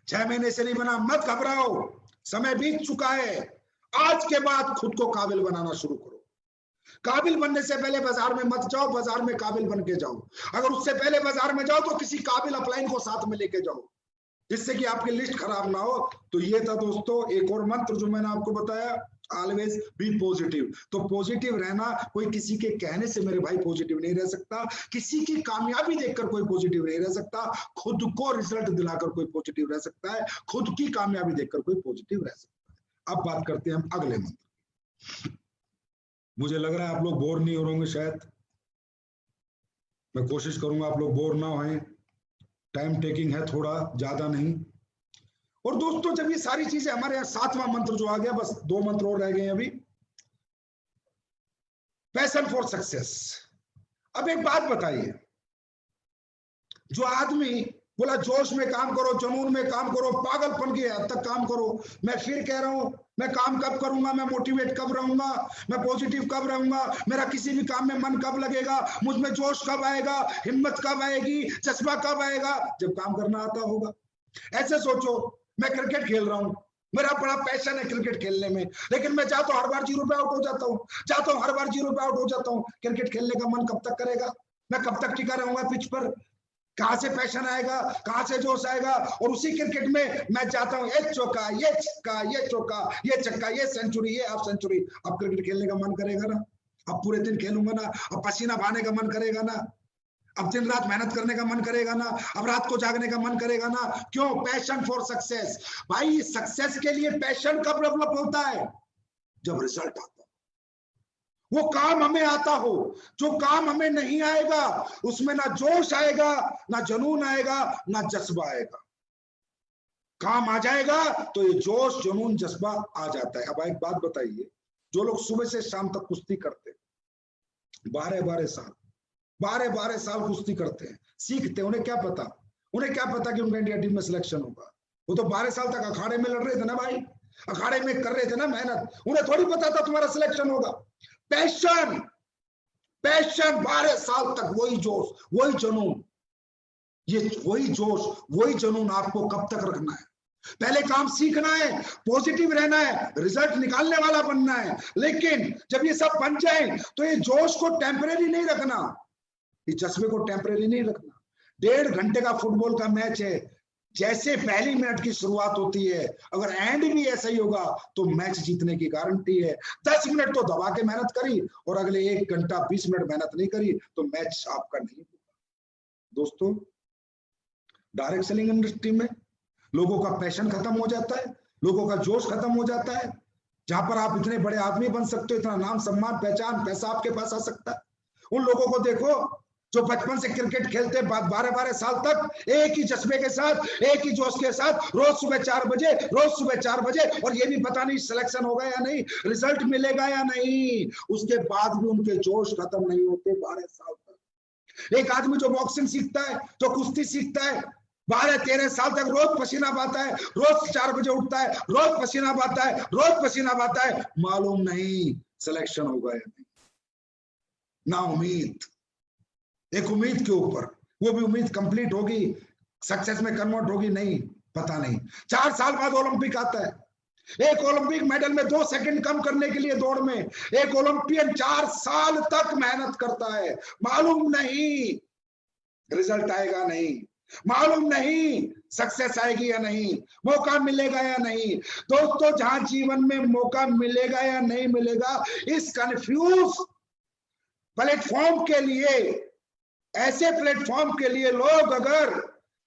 Speaker 2: 6 महीने से नहीं बना, मत घबराओ, समय बीत चुका है। आज के बाद खुद को काबिल बनाना शुरू करो। काबिल बनने से पहले बाजार में मत जाओ, बाजार में काबिल बन के जाओ। अगर उससे पहले बाजार में जाओ तो किसी काबिल अपलाइन को साथ में लेके जाओ, जिससे कि आपकी लिस्ट खराब ना हो। तो ये था दोस्तों एक और मंत्र जो मैंने आपको बताया, ऑलवेज बी पॉजिटिव। तो पॉजिटिव रहना, कोई किसी के कहने से मेरे भाई पॉजिटिव नहीं रह सकता, किसी की कामयाबी देखकर कोई पॉजिटिव नहीं रह सकता, खुद को रिजल्ट दिलाकर कोई पॉजिटिव रह सकता है, खुद की कामयाबी देखकर कोई पॉजिटिव रह सकता है। अब बात करते हैं हम अगले मंत्र। मुझे लग रहा है आप लोग बोर नहीं हो होंगे, शायद मैं कोशिश करूंगा आप लोग बोर ना हों। टाइम टेकिंग है थोड़ा, ज्यादा नहीं। और दोस्तों जब ये सारी चीजें हमारे यहाँ 7वां मंत्र जो आ गया, बस 2 मंत्र और रह गए अभी। Passion for success. अब एक बात बताइए, जो आदमी बोला जोश में काम करो, जुनून में काम करो, पागलपन की हद तक काम करो, मैं फिर कह रहा हूं, मैं काम कब करूंगा, मैं मोटिवेट कब रहूंगा, मैं पॉजिटिव कब रहूंगा, मेरा किसी भी काम में मन कब लगेगा, मुझ में जोश कब आएगा, हिम्मत कब आएगी, जज्बा कब आएगा? जब काम करना आता होगा। ऐसे सोचो, मैं क्रिकेट खेल रहा हूं, मेरा बड़ा पैशन है क्रिकेट खेलने में, लेकिन मैं चाहता हूं हर बार 0 पे आउट हो जाता हूं, चाहता हूं हर बार 0 पे आउट हो जाता हूं। क्रिकेट खेलने का मन कब तक करेगा? मैं कब तक टिका रहूंगा पिच पर? कहां से पैशन आएगा, कहां से जोश आएगा? और उसी क्रिकेट में मैं चाहता हूं ये चौका, ये छक्का, ये चौका, ये छक्का, ये सेंचुरी, ये हाफ सेंचुरी। अब क्रिकेट खेलने का मन करेगा ना? अब पूरे दिन खेलूंगा ना? अब पसीना बहाने का मन करेगा ना? अब दिन रात मेहनत करने का मन करेगा ना? अब रात को जागने का मन करेगा ना? क्यों? Passion for success. भाई सक्सेस के लिए पैशन कब डेवलप होता है? जब रिजल्ट आता है, वो काम हमें आता हो। जो काम हमें नहीं आएगा उसमें ना जोश आएगा, ना जुनून आएगा, ना जज्बा आएगा। काम आ जाएगा तो ये जोश, जुनून, जज्बा आ जाता है। अब एक बात बताइए, जो लोग सुबह से शाम तक कुश्ती करते, 12 साल कुश्ती करते हैं, सीखते, उन्हें क्या पता कि उनका इंडिया टीम में सिलेक्शन होगा? वो तो 12 साल तक अखाड़े में लड़ रहे थे ना भाई, अखाड़े में कर रहे थे ना मेहनत। उन्हें थोड़ी पता था तुम्हारा सिलेक्शन होगा। पैशन, पैशन 12 साल तक वही जोश, वही जुनून, ये वही जोश, वही जुनून आपको कब तक रखना है? पहले काम सीखना है, पॉजिटिव रहना है, रिजल्ट निकालने वाला बनना है। लेकिन जब ये सब बन जाए तो ये जोश को टेम्परेरी नहीं रखना, इस जज्बे को टेम्परेरी नहीं रखना। 1.5 घंटे का फुटबॉल का मैच है, जैसे पहली मिनट की शुरुआत होती है, अगर एंड भी ऐसा ही होगा तो मैच जीतने की गारंटी है। 10 मिनट तो दबा के मेहनत करी और अगले 1 घंटा 20 मिनट मेहनत नहीं करी तो मैच आपका नहीं होगा। दोस्तों, डायरेक्ट सेलिंग इंडस्ट्री में लोगों का पैशन खत्म हो जाता है, लोगों का जोश खत्म हो जाता है। जहां पर आप इतने बड़े आदमी बन सकते हो, इतना नाम सम्मान पहचान पैसा आपके पास आ सकता है। उन लोगों को देखो जो बचपन से क्रिकेट खेलते 12-12 साल तक एक ही जज्बे के साथ, एक ही जोश के साथ, रोज सुबह 4 बजे, रोज सुबह 4 बजे, और ये भी पता नहीं सिलेक्शन होगा या नहीं, रिजल्ट मिलेगा या नहीं, उसके बाद भी उनके जोश खत्म नहीं होते 12 साल तक। एक आदमी जो बॉक्सिंग सीखता है, जो कुश्ती सीखता है, 12-13 साल तक रोज पसीना बहाता है, रोज 4 बजे उठता है, रोज पसीना बहाता है, रोज पसीना बहाता है, मालूम नहीं सिलेक्शन होगा या नहीं, ना उम्मीद, एक उम्मीद के ऊपर, वो भी उम्मीद कंप्लीट होगी, सक्सेस में कन्वर्ट होगी नहीं, पता नहीं। 4 साल बाद ओलंपिक आता है, एक ओलंपिक मेडल में 2 सेकंड कम करने के लिए दौड़ में एक ओलंपियन 4 साल तक मेहनत करता है, मालूम नहीं रिजल्ट आएगा नहीं, मालूम नहीं सक्सेस आएगी या नहीं, मौका मिलेगा या नहीं। दोस्तों, जहां जीवन में मौका मिलेगा या नहीं मिलेगा, इस कंफ्यूज प्लेटफॉर्म के लिए, ऐसे प्लेटफॉर्म के लिए लोग अगर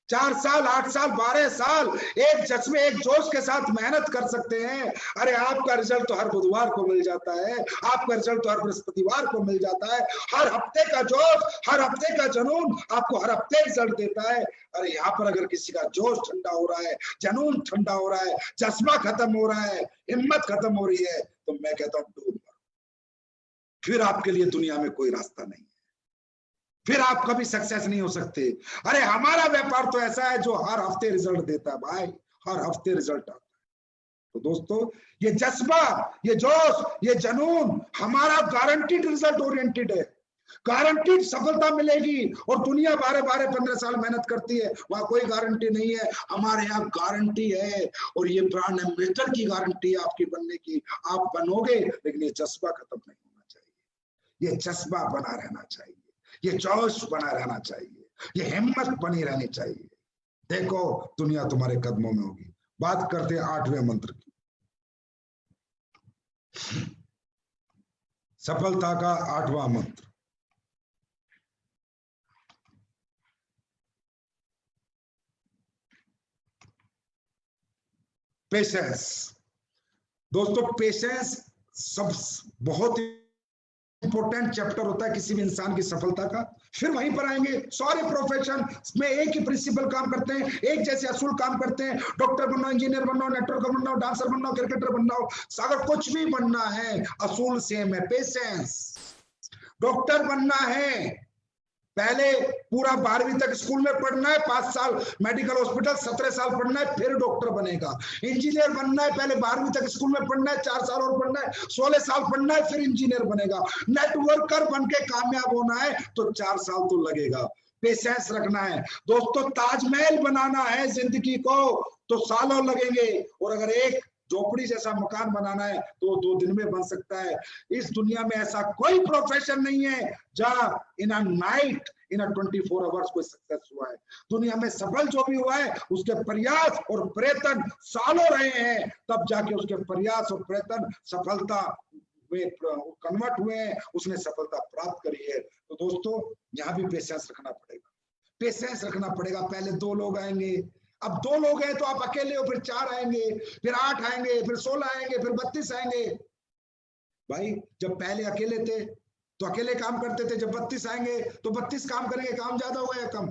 Speaker 2: 4 साल 8 साल 12 साल एक जज्बे एक जोश के साथ मेहनत कर सकते हैं, अरे आपका रिजल्ट तो हर बुधवार को मिल जाता है, आपका रिजल्ट तो हर बृहस्पतिवार को मिल जाता है। हर हफ्ते का जोश, हर हफ्ते का जुनून आपको हर हफ्ते रिजल्ट देता है। अरे यहाँ पर अगर किसी का जोश ठंडा हो रहा है, जुनून ठंडा हो रहा है, जज्बा खत्म हो रहा है, हिम्मत खत्म हो रही है, तो मैं कहता हूँ डूब मरो, फिर आपके लिए दुनिया में कोई रास्ता नहीं, फिर आप कभी सक्सेस नहीं हो सकते। अरे हमारा व्यापार तो ऐसा है जो हर हफ्ते रिजल्ट देता है भाई, हर हफ्ते रिजल्ट आता है। तो दोस्तों, ये जज्बा, ये जोश, ये जुनून हमारा गारंटीड रिजल्ट ओरिएंटेड है, गारंटीड सफलता मिलेगी। और दुनिया 12-12-15 साल मेहनत करती है, वहां कोई गारंटी नहीं है, हमारे यहाँ गारंटी है। और ये ब्रांड एम्बेसडर की गारंटी है आपकी बनने की, आप बनोगे, लेकिन ये जज्बा खत्म नहीं होना चाहिए, ये जज्बा बना रहना चाहिए, ये जोश बना रहना चाहिए, ये हिम्मत बनी रहनी चाहिए। देखो दुनिया तुम्हारे कदमों में होगी। बात करते हैं 8वें मंत्र की, सफलता का 8वां मंत्र, पेशेंस। दोस्तों, पेशेंस सब बहुत इंपॉर्टेंट चैप्टर होता है किसी भी इंसान की सफलता का। फिर वहीं पर आएंगे, सारे प्रोफेशन में एक ही प्रिंसिपल काम करते हैं, एक जैसे असूल काम करते हैं। डॉक्टर बनना, इंजीनियर बनना, नेटवर्कर बनना, डांसर बनना, क्रिकेटर बनना, अगर कुछ भी बनना है असूल सेम है, पेशेंस। डॉक्टर बनना है, पहले पूरा 12वीं तक स्कूल में पढ़ना है, 5 साल मेडिकल हॉस्पिटल, 17 साल पढ़ना है, फिर डॉक्टर बनेगा। इंजीनियर बनना है, पहले 12वीं तक स्कूल में पढ़ना है, 4 साल और पढ़ना है, 16 साल पढ़ना है, फिर इंजीनियर बनेगा। नेटवर्कर बन के कामयाब होना है तो 4 साल तो लगेगा। पेशेंस रखना है दोस्तों। ताजमहल बनाना है जिंदगी को तो सालों लगेंगे, और अगर एक झोपड़ी जैसा मकान बनाना है तो 2 दिन में बन सकता है। इस दुनिया में ऐसा कोई प्रोफेशन नहीं है जहां in a night, in a 24 hours कोई सक्सेस हुआ है। दुनिया में सफल जो भी हुआ है उसके प्रयास और प्रयत्न सालों रहे हैं, तब जाके उसके प्रयास और प्रयत्न सफलता में कन्वर्ट हुए हैं, उसने सफलता प्राप्त करी है। तो दोस्तों, यहाँ भी पेशेंस रखना पड़ेगा, पेशेंस रखना पड़ेगा। पहले 2 लोग आएंगे, अब 2 लोग हैं तो आप अकेले हो, फिर 4 आएंगे, फिर 8 आएंगे, फिर 16 आएंगे, फिर 32 आएंगे। भाई जब पहले अकेले थे तो अकेले काम करते थे, जब 32 आएंगे तो 32 काम करेंगे, काम ज्यादा होगा या कम?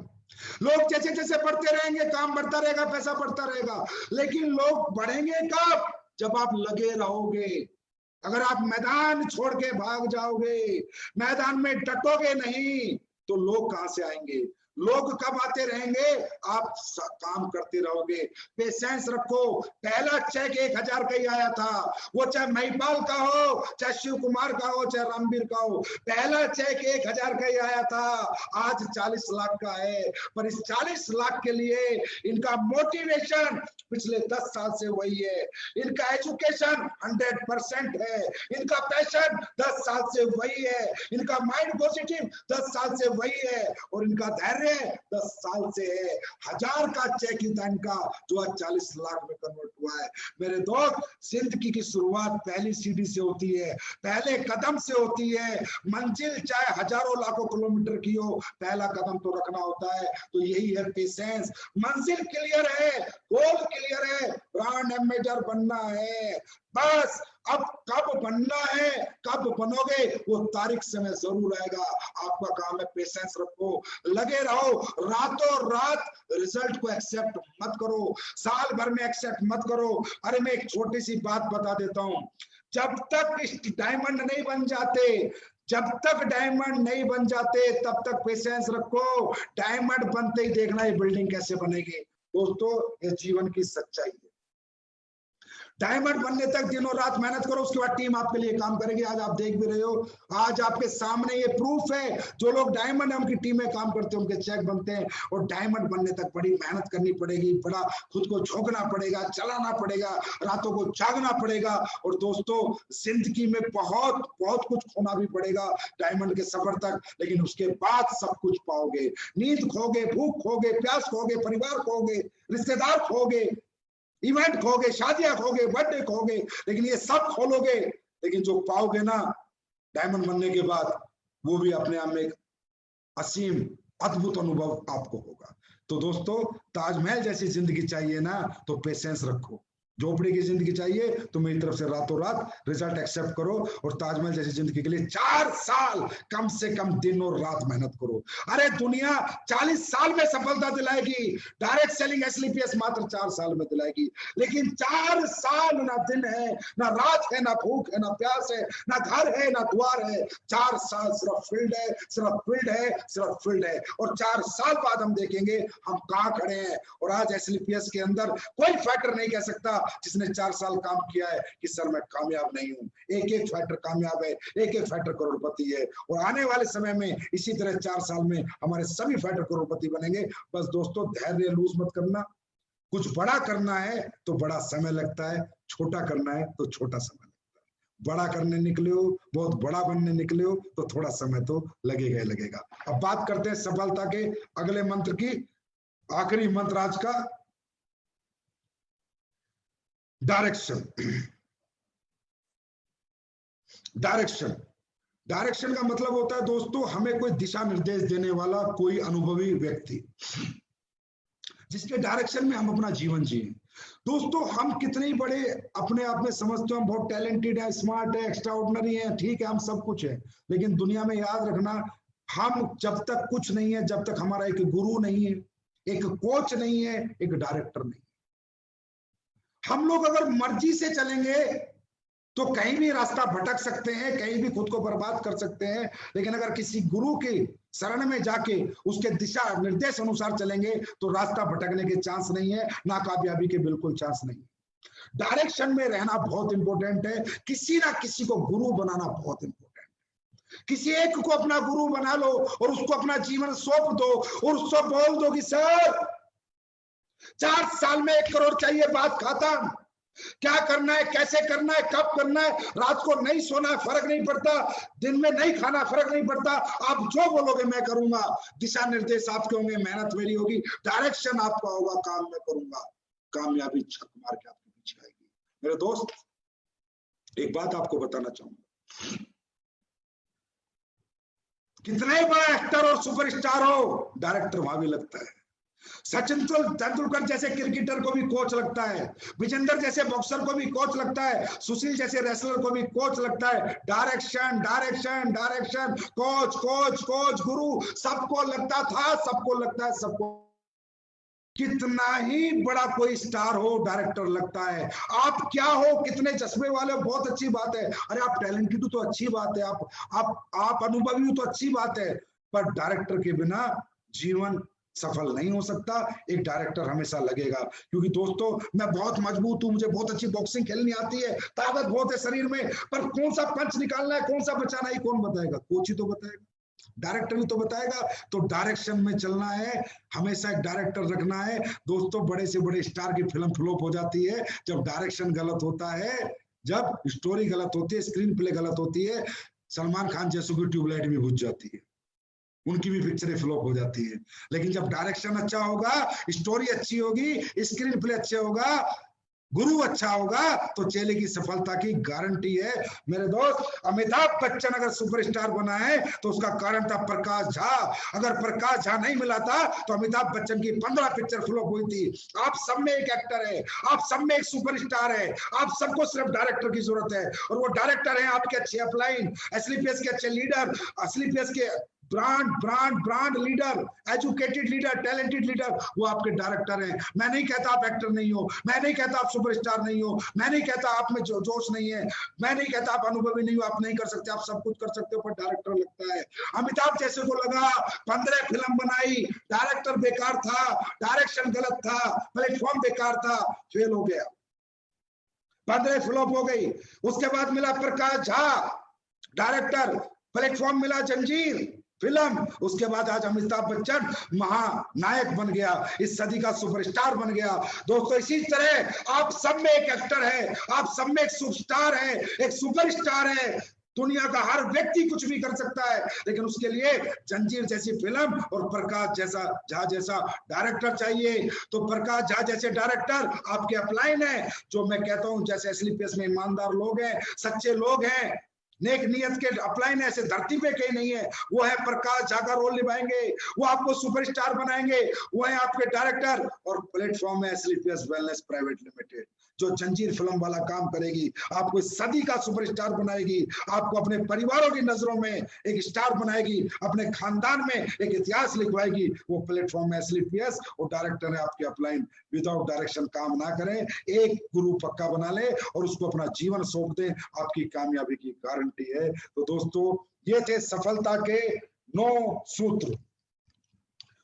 Speaker 2: लोग जैसे जैसे बढ़ते रहेंगे, काम बढ़ता रहेगा, पैसा बढ़ता रहेगा, लेकिन लोग बढ़ेंगे कब? जब आप लगे रहोगे। अगर आप मैदान छोड़ के भाग जाओगे, मैदान में डटोगे नहीं, तो लोग कहां से आएंगे? लोग कब आते रहेंगे, आप काम करते रहोगे। पेशेंस रखो। पहला चेक 1000 का ही आया था, वो चाहे महिपाल का हो, चाहे शिव कुमार का हो, चाहे रामवीर का हो, पहला चेक 1000 का ही आया था। आज 40 लाख का है, पर इस 40 लाख के लिए इनका मोटिवेशन पिछले 10 साल से वही है, इनका एजुकेशन 100% है, इनका पैशन 10 साल से वही है, इनका माइंड पॉजिटिव 10 साल से वही है, और इनका धैर्य 10 साल से है। 1000 का चेक ही था इनका, जो आज 40 लाख में कन्वर्ट हुआ है। मेरे दोस्त, जिंदगी की शुरुआत पहली सीढ़ी से होती है, पहले कदम से होती है। मंजिल चाहे हजारों लाखों किलोमीटर की हो, पहला कदम तो रखना होता है। तो यही है पेशेंस। मंजिल क्लियर है, गोल क्लियर है, ब्रांड एम्बेसडर बनना है, बस अब कब बनना है, कब बनोगे, वो तारीख समय जरूर आएगा। आपका काम है पेशेंस रखो, लगे रहो, रातों रात रिजल्ट को एक्सेप्ट मत करो, साल भर में एक्सेप्ट मत करो। अरे मैं एक छोटी सी बात बता देता हूं, जब तक डायमंड नहीं बन जाते, जब तक डायमंड नहीं बन जाते, तब तक पेशेंस रखो। डायमंड बनते ही देखना ये बिल्डिंग कैसे बनेगी। दोस्तों, ये जीवन की सच्चाई है। डायमंड बनने तक दिनों रात मेहनत करो, उसके बाद टीम आपके लिए काम करेगी। आज आप देख भी रहे हो, आज आपके सामने ये प्रूफ है, जो लोग डायमंड उनकी टीम में काम करते हैं, उनके चेक बनते हैं। और डायमंड बनने तक बड़ी मेहनत करनी पड़ेगी, बड़ा खुद को झोंकना पड़ेगा, चलाना पड़ेगा, रातों को जागना पड़ेगा। और दोस्तों, जिंदगी में बहुत बहुत कुछ खोना भी पड़ेगा डायमंड के सफर तक, लेकिन उसके बाद सब कुछ पाओगे। नींद खोगे, भूख खोगे, प्यास खोगे, परिवार खोगे, रिश्तेदार खोगे, इवेंट खोगे, शादियां खोगे, बर्थडे खोगे, लेकिन ये सब खोलोगे। लेकिन जो पाओगे ना डायमंड बनने के बाद, वो भी अपने आप में एक असीम अद्भुत अनुभव आपको होगा। तो दोस्तों, ताजमहल जैसी जिंदगी चाहिए ना, तो पेशेंस रखो। झोपड़ी की जिंदगी चाहिए तो मेरी तरफ से रातों रात रिजल्ट एक्सेप्ट करो। और ताजमहल जैसी जिंदगी के लिए 4 साल कम से कम दिन और रात मेहनत करो। अरे दुनिया 40 साल में सफलता दिलाएगी, डायरेक्ट सेलिंग एसएलपीएस मात्र 4 साल में दिलाएगी, लेकिन 4 साल ना दिन है, ना रात है, ना भूख है, ना प्यास है, ना घर है, ना द्वार है। 4 साल सिर्फ फील्ड है, सिर्फ फील्ड है, सिर्फ फील्ड है। और 4 साल बाद हम देखेंगे हम कहां खड़े हैं। और आज एसएलपीएस के अंदर कोई फैक्टर नहीं कह सकता जिसने 4 साल काम किया है कि सर मैं कामयाब नहीं हूं। एक एक फैक्टर कामयाब है, एक एक फैक्टर करोड़पति है। और आने वाले समय में इसी तरह 4 साल में हमारे सभी फैक्टर करोड़पति बनेंगे। बस दोस्तों, धैर्य लूज मत करना। कुछ बड़ा करना है तो बड़ा समय लगता है, छोटा करना है तो छोटा समय लगता है। बड़ा करने निकले हो, बहुत बड़ा बनने निकले हो, तो थोड़ा समय तो लगेगा ही लगेगा। अब बात करते हैं सफलता के अगले मंत्र की। आखिरी मंत्र आज का, डायरेक्शन। डायरेक्शन डायरेक्शन का मतलब होता है दोस्तों, हमें कोई दिशा निर्देश देने वाला कोई अनुभवी व्यक्ति, जिसके डायरेक्शन में हम अपना जीवन जिए। दोस्तों, हम कितने ही बड़े अपने आप में समझते हैं, हम बहुत टैलेंटेड है, स्मार्ट है, एक्स्ट्राऑर्डिनरी है, ठीक है, हम सब कुछ है, लेकिन दुनिया में याद रखना, हम जब तक कुछ नहीं है, जब तक हमारा एक गुरु नहीं है, एक कोच नहीं है, एक डायरेक्टर नहीं। हम लोग अगर मर्जी से चलेंगे तो कहीं भी रास्ता भटक सकते हैं, कहीं भी खुद को बर्बाद कर सकते हैं, लेकिन अगर किसी गुरु के शरण में जाके उसके दिशा निर्देश अनुसार चलेंगे तो रास्ता भटकने के चांस नहीं है, नाकामयाबी के बिल्कुल चांस नहीं है। डायरेक्शन में रहना बहुत इंपॉर्टेंट है, किसी ना किसी को गुरु बनाना बहुत इंपॉर्टेंट है। किसी एक को अपना गुरु बना लो और उसको अपना जीवन सौंप दो और उसको बोल दो कि सर 4 साल में 1 करोड़ चाहिए, बात खत्म। क्या करना है, कैसे करना है, कब करना है, रात को नहीं सोना है, फर्क नहीं पड़ता, दिन में नहीं खाना, फर्क नहीं पड़ता, आप जो बोलोगे मैं करूंगा। दिशा निर्देश आपके होंगे, मेहनत मेरी होगी, डायरेक्शन आपका होगा, काम मैं करूंगा, कामयाबी छक मार के आपके पीछे आएगी। मेरे दोस्त, एक बात आपको बताना चाहूंगा, कितने बड़ा एक्टर और सुपरस्टार हो, डायरेक्टर वहां भी लगता है। सचिन तेंदुलकर जैसे क्रिकेटर को भी कोच लगता है, विजेंद्र जैसे बॉक्सर को भी कोच लगता है, सुशील जैसे रेसलर को भी कोच लगता है। Direction direction direction, coach coach coach, गुरु, सबको लगता था, सबको लगता है, सबको। कितना ही बड़ा कोई स्टार हो, डायरेक्टर लगता है। आप क्या हो, कितने चश्मे वाले हो, बहुत अच्छी बात है, अरे आप टैलेंटेड हो तो अच्छी बात है, आप अनुभवी हो तो अच्छी बात है, पर डायरेक्टर के बिना जीवन सफल नहीं हो सकता। एक डायरेक्टर हमेशा लगेगा, क्योंकि दोस्तों मैं बहुत मजबूत हूं, मुझे बहुत अच्छी बॉक्सिंग खेलनी आती है, ताकत बहुत है शरीर में, पर कौन सा पंच निकालना है, कौन सा बचाना है, कौन बताएगा? कोच ही तो बताएगा, डायरेक्टर ही तो बताएगा। तो डायरेक्शन में चलना है, हमेशा एक डायरेक्टर रखना है। दोस्तों बड़े से बड़े स्टार की फिल्म फ्लॉप हो जाती है जब डायरेक्शन गलत होता है, जब स्टोरी गलत होती है, स्क्रीन प्ले गलत होती है। सलमान खान जैसों की ट्यूबलाइट भी बुझ जाती है, उनकी भी पिक्चरें फ्लॉप हो जाती है। लेकिन जब डायरेक्शन अच्छा होगा, स्टोरी अच्छी होगी, स्क्रीन प्ले अच्छा होगा, गुरु अच्छा होगा, तो चेले की सफलता की गारंटी है। मेरे दोस्त, अमिताभ बच्चन अगर सुपरस्टार बना है तो उसका कारण था प्रकाश झा। अगर प्रकाश झा नहीं मिला था तो अमिताभ बच्चन की 15 पिक्चर फ्लॉप हुई थी। आप सब में एक एक्टर है, आप सब में एक सुपरस्टार है, आप सबको सिर्फ डायरेक्टर की जरूरत है, और वो डायरेक्टर है आपके अच्छे अपलाइन, एसलीपीएस के अच्छे लीडर, एसलीपीएस के brand leader, educated leader, talented leader, वो आपके डायरेक्टर हैं। मैं नहीं कहता आप एक्टर नहीं हो, मैं नहीं कहता आप सुपरस्टार नहीं हो, मैं नहीं कहता आप में जोश नहीं है, मैं नहीं कहता आप अनुभवी नहीं हो, आप नहीं कर सकते, आप सब कुछ कर सकते हो, पर डायरेक्टर लगता है। अमिताभ जैसे को लगा, 15 फिल्म बनाई, डायरेक्टर बेकार था, डायरेक्शन गलत था, प्लेटफॉर्म बेकार था, फेल हो गया, 15 फ्लॉप हो गई। उसके बाद मिला प्रकाश झा डायरेक्टर, प्लेटफॉर्म मिला जंजीर फिल्म, उसके बाद आज अमिताभ बच्चन महानायक बन गया, इस सदी का सुपरस्टार बन गया। दोस्तों इसी तरह आप सब में एक एक्टर है, आप सब में एक सुपरस्टार है, एक सुपरस्टार है। दुनिया का हर व्यक्ति कुछ भी कर सकता है, लेकिन उसके लिए जंजीर जैसी फिल्म और प्रकाश झा जैसा डायरेक्टर चाहिए। तो प्रकाश झा जैसे डायरेक्टर आपके अपलाइन है, जो मैं कहता हूं जैसे एसलीपीएस में ईमानदार लोग हैं, सच्चे लोग हैं, नेक नियत के अपलाइन ऐसे धरती पे कहीं नहीं है, वो है प्रकाश झा का रोल निभाएंगे, वो आपको सुपरस्टार बनाएंगे, वो है आपके डायरेक्टर। और प्लेटफॉर्म है एसलीपीएस वेलनेस प्राइवेट लिमिटेड, जो जंजीर फिल्म वाला काम करेगी, आपको इस सदी का सुपरस्टार बनाएगी, आपको अपने परिवारों की नजरों में एक स्टार बनाएगी, अपने खानदान में एक इतिहास लिखवाएगी। वो प्लेटफॉर्म है एसलीपीएस, और डायरेक्टर है आपके अपलाइन। विदाउट डायरेक्शन काम ना करें, एक गुरु पक्का बना ले और उसको अपना जीवन सौंप दें, आपकी कामयाबी की गारंटी है। तो दोस्तों ये थे सफलता के 9 सूत्र,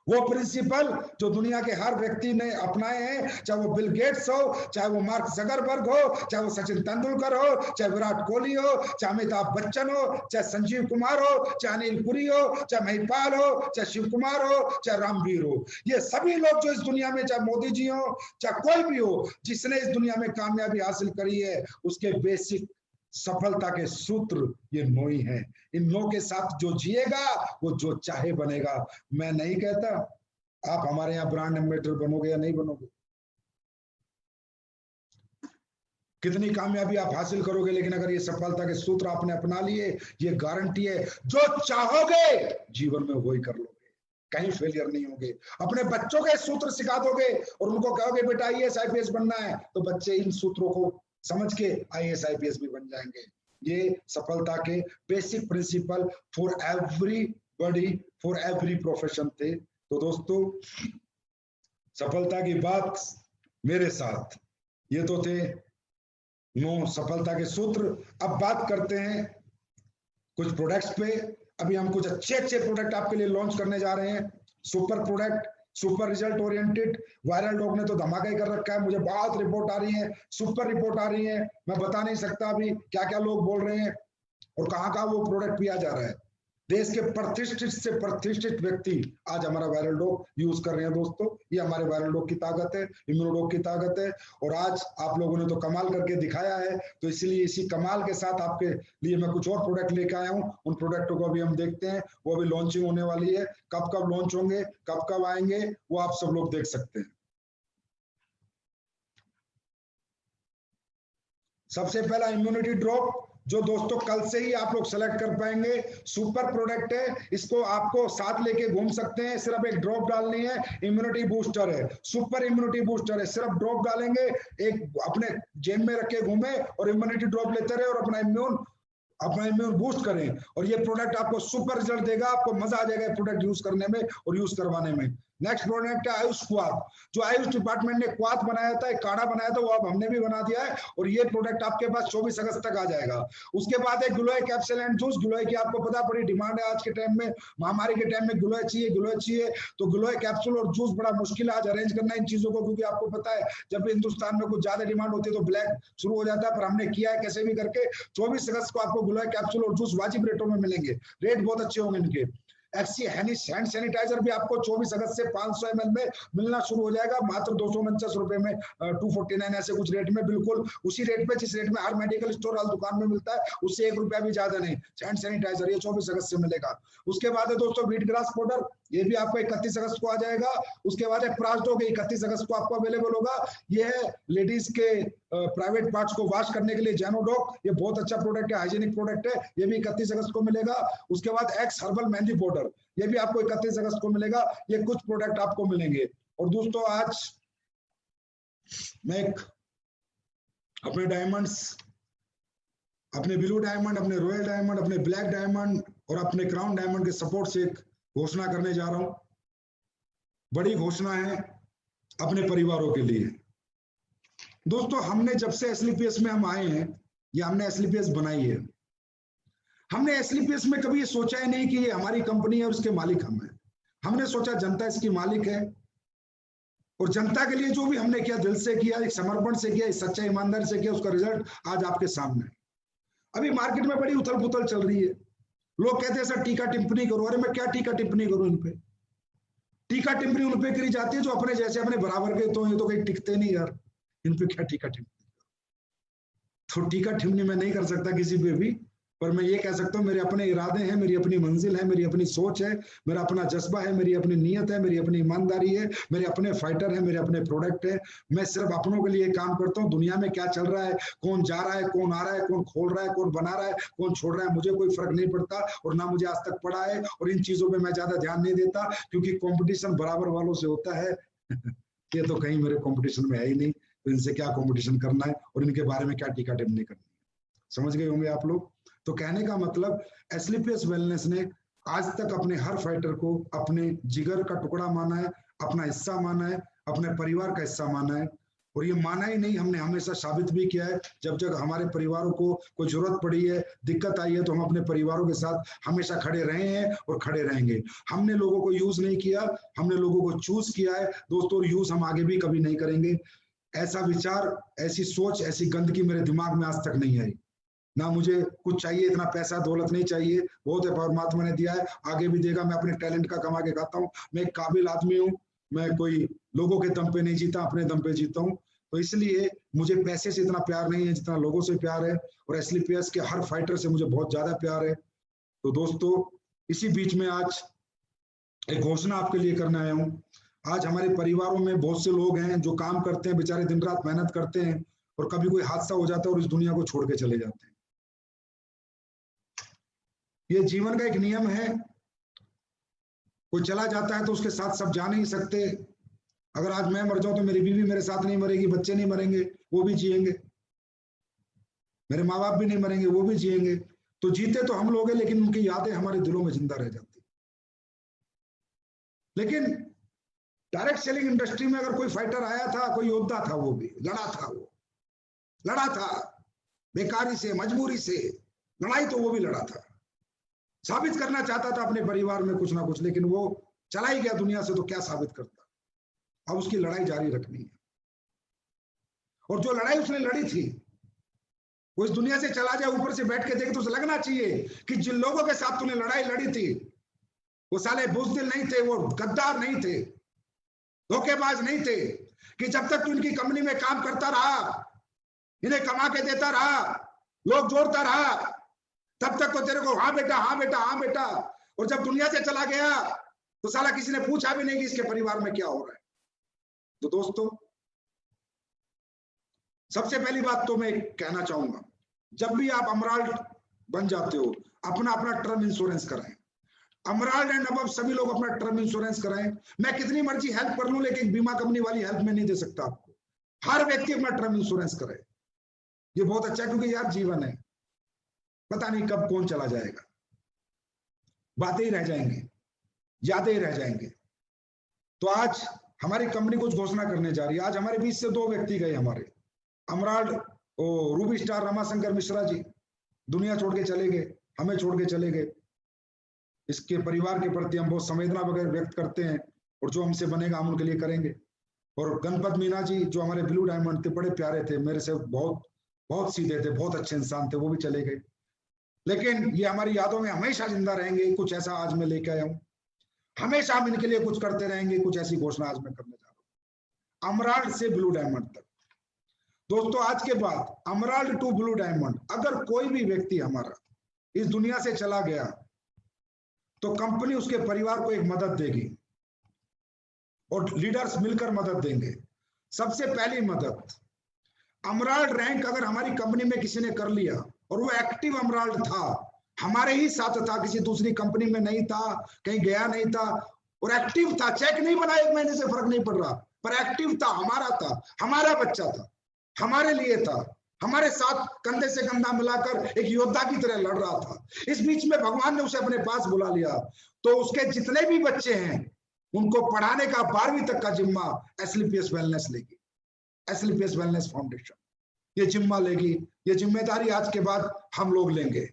Speaker 2: वो प्रिंसिपल जो दुनिया के हर व्यक्ति ने अपनाए हैं, चाहे वो बिल गेट्स हो, चाहे वो मार्क जकरबर्ग हो, चाहे वो सचिन तेंदुलकर हो, चाहे विराट कोहली हो, चाहे अमिताभ बच्चन हो, चाहे संजीव कुमार हो, चाहे अनिल पुरी हो, चाहे महिपाल हो, चाहे शिव कुमार हो, चाहे रामवीर हो। ये सभी लोग जो इस दुनिया में, चाहे मोदी जी हो, चाहे कोई भी हो, जिसने इस दुनिया में कामयाबी हासिल करी है, उसके बेसिक सफलता के सूत्र ये 9 ही हैं। इन 9 के साथ जो जिएगा वो जो चाहे बनेगा। मैं नहीं कहता आप हमारे यहाँ ब्रांड एम्बेसडर बनोगे या नहीं बनोगे, कितनी कामयाबी आप हासिल करोगे, लेकिन अगर ये सफलता के सूत्र आपने अपना लिए, ये गारंटी है जो चाहोगे जीवन में वही कर लोगे, कहीं फेलियर नहीं होगे। अपने बच्चों के सूत्र सिखा दोगे और उनको कहोगे बेटा आईएएस आईपीएस बनना है, तो बच्चे इन सूत्रों को समझ के आईएएस आईपीएस भी बन जाएंगे। ये सफलता के basic principle for everybody, for every profession थे। तो दोस्तों सफलता की बात मेरे साथ, ये तो थे 9 सफलता के सूत्र। अब बात करते हैं कुछ प्रोडक्ट्स पे। अभी हम कुछ अच्छे प्रोडक्ट आपके लिए लॉन्च करने जा रहे हैं। Super product, super result oriented. Viral dog ने तो धमाका ही कर रखा है, मुझे बहुत रिपोर्ट आ रही है, सुपर रिपोर्ट आ रही है, मैं बता नहीं सकता अभी क्या क्या लोग बोल रहे हैं और कहाँ वो प्रोडक्ट पिया जा रहा है। देश के प्रतिष्ठित से प्रतिष्ठित व्यक्ति आज हमारा वायरल डॉग यूज कर रहे हैं। दोस्तों ये हमारे वायरल डॉग की ताकत है, इम्यूनोडॉग की ताकत है, और आज आप लोगों ने तो कमाल करके दिखाया है, तो इसलिए इसी कमाल के साथ आपके लिए मैं कुछ और प्रोडक्ट लेकर आया हूं। उन प्रोडक्टों को अभी हम देखते हैं, वो अभी लॉन्चिंग होने वाली है। कब लॉन्च होंगे, कब आएंगे, वो आप सब लोग देख सकते हैं। सबसे पहला इम्यूनिटी ड्रॉप, जो दोस्तों कल से ही आप लोग सेलेक्ट कर पाएंगे। सुपर प्रोडक्ट है, इसको आपको साथ लेके घूम सकते हैं। सिर्फ एक ड्रॉप डालनी है, इम्यूनिटी बूस्टर है, सुपर इम्यूनिटी बूस्टर है। सिर्फ ड्रॉप डालेंगे, एक अपने जेब में रख के घूमे और इम्यूनिटी ड्रॉप लेते रहे और अपना इम्यून बूस्ट करें। और ये प्रोडक्ट आपको सुपर रिजल्ट देगा, आपको मजा आ जाएगा प्रोडक्ट यूज करने में और यूज करवाने में। नेक्स्ट प्रोडक्ट है आयुष क्वाथ, जो आयुष डिपार्टमेंट ने क्वाथ बनाया था, एक काढ़ा बनाया था, वो अब हमने भी बना दिया है और ये प्रोडक्ट आपके पास 24 अगस्त तक आ जाएगा। उसके बाद एक गिलोय कैप्सूल एंड जूस। गिलोय की आपको पता बड़ी डिमांड है आज के टाइम में, महामारी के टाइम में गिलोय चाहिए, तो गिलोय कैप्सूल और जूस बड़ा मुश्किल है आज अरेंज करना इन चीजों को, क्योंकि आपको पता है जब भी हिंदुस्तान में कुछ ज्यादा डिमांड होती है तो ब्लैक शुरू हो जाता है, पर हमने किया है कैसे भी करके। 24 अगस्त को आपको गिलोय कैप्सूल और जूस वाजिब रेटों में मिलेंगे, रेट बहुत अच्छे होंगे इनके। एक्सी हैंड सैनिटाइजर भी आपको 24 अगस्त से 500 ml में मिलना शुरू हो जाएगा, मात्र 249 रुपए में, 249 ऐसे कुछ रेट में, बिल्कुल उसी रेट पे जिस रेट में हर मेडिकल स्टोर हर दुकान में मिलता है, उससे 1 रुपया भी ज्यादा नहीं। हैंड सैनिटाइजर ये 24 अगस्त से मिलेगा। उसके बाद है दोस्तों व्हीट ग्रास पाउडर, ये भी आपको 31 अगस्त को आ जाएगा। उसके बाद है प्रासडॉग, 31 अगस्त को आपको अवेलेबल होगा। ये है लेडीज के प्राइवेट पार्ट्स को वॉश करने के लिए जेनोडॉग, ये बहुत अच्छा प्रोडक्ट है, हाइजीनिक प्रोडक्ट है, ये भी 31 अगस्त को मिलेगा। उसके बाद एक्स हर्बल मेहंदी पाउडर, ये भी आपको 31 अगस्त को मिलेगा। ये कुछ प्रोडक्ट आपको मिलेंगे। और दोस्तों आज मैं अपने डायमंड्स, अपने ब्लू डायमंड, अपने रॉयल डायमंड, अपने ब्लैक डायमंड और अपने क्राउन डायमंड के सपोर्ट से एक घोषणा करने जा रहा हूं। बड़ी घोषणा है अपने परिवारों के लिए। दोस्तों हमने जब से एसलीपीएस में हम आए हैं, या हमने एसलीपीएस बनाई है, हमने एसलीपीएस में कभी ये सोचा ही नहीं कि ये हमारी कंपनी है और उसके मालिक हम हैं। हमने सोचा जनता इसकी मालिक है और जनता के लिए जो भी हमने किया दिल से किया, एक समर्पण से किया, सच्चा ईमानदारी से किया, उसका रिजल्ट आज आपके सामने है। अभी मार्केट में बड़ी उथल पुथल चल रही है, लोग कहते हैं सर टीका टिप्पणी करो। अरे मैं क्या टीका टिप्पणी करूं इन पे? टीका टिप्पणी उन पे करी जाती है जो अपने जैसे अपने बराबर के, तो ये तो कहीं टिकते नहीं यार, इन पे क्या टीका टिप्पणी। तो टीका टिप्पणी मैं नहीं कर सकता किसी पे भी, पर मैं ये कह सकता हूँ मेरे अपने इरादे हैं, मेरी अपनी मंजिल है, मेरी अपनी सोच है, मेरा अपना जज्बा है, मेरी अपनी नीयत है, मेरी अपनी ईमानदारी है, मेरे अपने फाइटर है, मेरे अपने प्रोडक्ट है। मैं सिर्फ अपनों के लिए काम करता हूँ। दुनिया में क्या चल रहा है, कौन जा रहा है, कौन आ रहा है, कौन खोल रहा है, कौन बना रहा है, कौन छोड़ रहा है, मुझे कोई फर्क नहीं पड़ता और ना मुझे आज तक पड़ा है। और इन चीजों पर मैं ज्यादा ध्यान नहीं देता, क्योंकि कॉम्पिटिशन बराबर वालों से होता है। ये तो कहीं मेरे कॉम्पिटिशन में है ही नहीं, तो इनसे क्या कॉम्पिटिशन करना है और इनके बारे में क्या टीका टिप्पणी करनी है। समझ गए होंगे आप लोग। तो कहने का मतलब एसलीपीएस वेलनेस ने आज तक अपने हर फाइटर को अपने जिगर का टुकड़ा माना है, अपना हिस्सा माना है, अपने परिवार का हिस्सा माना है। और ये माना ही नहीं, हमने हमेशा साबित भी किया है। जब जब हमारे परिवारों को कोई जरूरत पड़ी है, दिक्कत आई है, तो हम अपने परिवारों के साथ हमेशा खड़े रहे हैं और खड़े रहेंगे। हमने लोगों को यूज नहीं किया, हमने लोगों को चूज किया है दोस्तों। यूज हम आगे भी कभी नहीं करेंगे। ऐसा विचार, ऐसी सोच, ऐसी गंदगी मेरे दिमाग में आज तक नहीं आई। ना मुझे कुछ चाहिए, इतना पैसा दौलत नहीं चाहिए, बहुत है परमात्मा ने दिया है, आगे भी देगा। मैं अपने टैलेंट का कमा के खाता हूँ। मैं एक काबिल आदमी हूँ, मैं कोई लोगों के दम पे नहीं जीता, अपने दम पे जीता हूँ। तो इसलिए मुझे पैसे से इतना प्यार नहीं है जितना लोगों से प्यार है, और एसलीपीएस के हर फाइटर से मुझे बहुत ज्यादा प्यार है। तो दोस्तों इसी बीच में आज एक घोषणा आपके लिए करने आया हूँ। आज हमारे परिवारों में बहुत से लोग हैं जो काम करते हैं, बेचारे दिन रात मेहनत करते हैं, और कभी कोई हादसा हो जाता है और इस दुनिया को छोड़ के चले जाते हैं। ये जीवन का एक नियम है, कोई चला जाता है तो उसके साथ सब जा नहीं सकते। अगर आज मैं मर जाऊं तो मेरी बीवी मेरे साथ नहीं मरेगी, बच्चे नहीं मरेंगे, वो भी जिएंगे, मेरे माँ बाप भी नहीं मरेंगे, वो भी जिएंगे। तो जीते तो हम लोग हैं, लेकिन उनकी यादें हमारे दिलों में जिंदा रह जाती। लेकिन डायरेक्ट सेलिंग इंडस्ट्री में अगर कोई फाइटर आया था, कोई योद्धा था, वो भी लड़ा था, वो लड़ा था बेकारी से, मजबूरी से लड़ाई, तो वो भी लड़ा था, साबित करना चाहता था अपने परिवार में कुछ ना कुछ, लेकिन वो चला ही गया दुनिया से, तो क्या साबित करता। अब उसकी लड़ाई जारी रखनी है, और जो लड़ाई उसने लड़ी थी वो इस दुनिया से चला जाए, ऊपर से बैठ के देखे तो उसे लगना चाहिए कि जिन लोगों के साथ तूने लड़ाई लड़ी थी वो साले बुज़दिल नहीं थे, वो गद्दार नहीं थे, धोखेबाज नहीं थे, कि जब तक तू इनकी कंपनी में काम करता रहा, इन्हें कमा के देता रहा, लोग जोड़ता रहा, तब तक तो तेरे को हाँ बेटा, हाँ बेटा, हाँ बेटा, और जब दुनिया से चला गया तो साला किसी ने पूछा भी नहीं कि इसके परिवार में क्या हो रहा है। तो दोस्तों सबसे पहली बात तो मैं कहना चाहूंगा, जब भी आप अमराल्ड बन जाते हो, अपना अपना टर्म इंश्योरेंस कराएं। अमराल्ड एंड अबव सभी लोग अपना टर्म इंश्योरेंस कराएं। मैं कितनी मर्जी हेल्प कर लूं, लेकिन बीमा कंपनी वाली हेल्प में नहीं दे सकता आपको। हर व्यक्ति अपना टर्म इंश्योरेंस करे, ये बहुत अच्छा है, क्योंकि यार जीवन है, पता नहीं कब कौन चला जाएगा, बातें ही रह जाएंगी, यादें ही रह जाएंगे।
Speaker 1: तो आज हमारी कंपनी कुछ घोषणा करने जा रही है। आज हमारे बीच से 2 व्यक्ति गए, हमारे अमराल्ड रूबी स्टार रमाशंकर मिश्रा जी दुनिया छोड़ के चले गए, हमें छोड़ के चले गए। इसके परिवार के प्रति हम बहुत संवेदना वगैरह व्यक्त करते हैं, और जो हमसे बनेगा हम उनके लिए करेंगे। और गणपत मीना जी जो हमारे ब्लू डायमंड थे, बड़े प्यारे थे, मेरे से बहुत बहुत सीधे थे, बहुत अच्छे इंसान थे, वो भी चले गए। लेकिन ये हमारी यादों में हमेशा जिंदा रहेंगे। कुछ ऐसा आज मैं लेके आया हूँ, हमेशा हम इनके लिए कुछ करते रहेंगे। कुछ ऐसी घोषणा आज मैं करने जा रहा हूँ, अमराल्ड से ब्लू डायमंड तक। दोस्तों, आज के बाद अमराल्ड टू ब्लू डायमंड, अगर कोई भी व्यक्ति हमारा इस दुनिया से चला गया तो कंपनी उसके परिवार को एक मदद देगी, और लीडर्स मिलकर मदद देंगे। सबसे पहली मदद, अमराल्ड रैंक अगर हमारी कंपनी में किसी ने कर लिया और वो एक्टिव अमराल्ड था, हमारे ही साथ था, किसी दूसरी कंपनी में नहीं था, कहीं गया नहीं था, और एक्टिव था, चेक नहीं बना 1 महीने से फर्क नहीं पड़ रहा, पर एक्टिव था, हमारा था, हमारा बच्चा था, हमारे लिए था, हमारे साथ कंधे से कंधा मिलाकर एक योद्धा की तरह लड़ रहा था। इस बीच में भगवान ने उसे अपने पास बुला लिया, तो उसके जितने भी बच्चे हैं उनको पढ़ाने का 12वीं तक का जिम्मा एसलीपीएस वेलनेस लेगी, एसलीपीएस वेलनेस फाउंडेशन ये जिम्मा लेगी। ये जिम्मेदारी आज के बाद हम लोग लेंगे।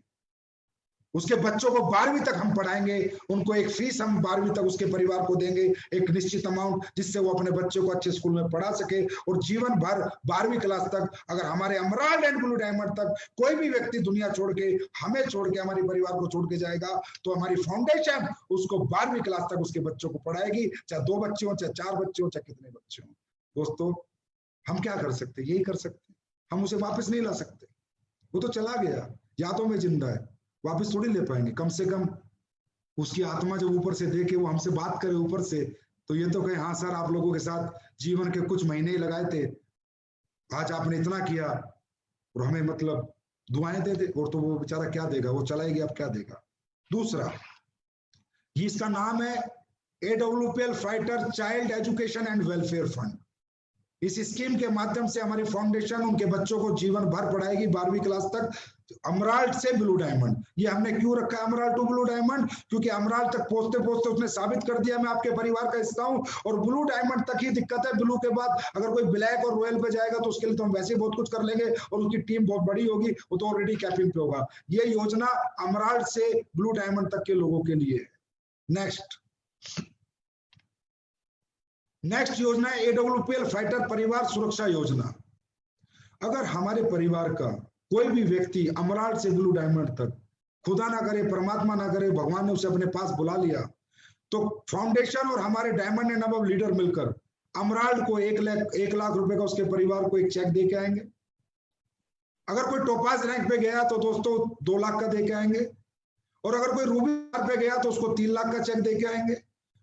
Speaker 1: उसके बच्चों को 12वीं तक हम पढ़ाएंगे, उनको एक फीस हम 12वीं तक उसके परिवार को देंगे, एक निश्चित अमाउंट, जिससे वो अपने बच्चों को अच्छे स्कूल में पढ़ा सके। और जीवन भर 12वीं क्लास तक, अगर हमारे अमराल्ड एंड ब्लू डायमंड तक कोई भी व्यक्ति दुनिया छोड़ के, हमें छोड़ के, हमारे परिवार को छोड़ के जाएगा, तो हमारी फाउंडेशन उसको 12वीं क्लास तक उसके बच्चों को पढ़ाएगी, चाहे 2 बच्चे हो, चाहे 4 बच्चे हो, चाहे कितने बच्चे हो। दोस्तों, हम क्या कर सकते, यही कर सकते, हम उसे वापस नहीं ला सकते। वो तो चला गया, यादों में जिंदा है, वापस थोड़ी ले पाएंगे। कम से कम उसकी आत्मा जब ऊपर से देखे, वो हमसे बात करे ऊपर से, तो ये तो कहे, हाँ सर, आप लोगों के साथ जीवन के कुछ महीने ही लगाए थे, आज आपने इतना किया, और हमें मतलब दुआएं दे दे। और तो वो बेचारा क्या देगा, वो चला गया, अब क्या देगा। दूसरा, इसका नाम है AWPL fighter child education and welfare fund. इस स्कीम के माध्यम से हमारी फाउंडेशन उनके बच्चों को जीवन भर पढ़ाएगी 12वीं क्लास तक, अमराल्ड से ब्लू डायमंड। ये हमने क्यों रखा है अमराल्ड टू ब्लू डायमंड, क्योंकि अमराल्ड तक पहुंचते पहुंचते उसने साबित कर दिया मैं आपके परिवार का हिस्सा हूं, और ब्लू डायमंड तक ही दिक्कत है। ब्लू के बाद अगर कोई ब्लैक और रॉयल पे जाएगा तो उसके लिए तो हम वैसे बहुत कुछ कर लेंगे, और उसकी टीम बहुत बड़ी होगी, वो तो ऑलरेडी कैपिंग पे होगा। ये योजना अमराल्ड से ब्लू डायमंड तक के लोगों के लिए है। नेक्स्ट योजना है AWPL फाइटर परिवार सुरक्षा योजना। अगर हमारे परिवार का कोई भी व्यक्ति अमराल्ड से ब्लू डायमंड तक, खुदा ना करे, परमात्मा ना करे, भगवान ने उसे अपने पास बुला लिया, तो फाउंडेशन और हमारे डायमंड एंड अबव लीडर मिलकर अमराल्ड को 1 लाख रुपए का उसके परिवार को एक चेक दे के आएंगे। अगर कोई टोपाज रैंक पे गया तो दोस्तों 2 लाख का दे के आएंगे, और अगर कोई रूबी पे गया तो उसको 3 लाख का चेक दे के आएंगे।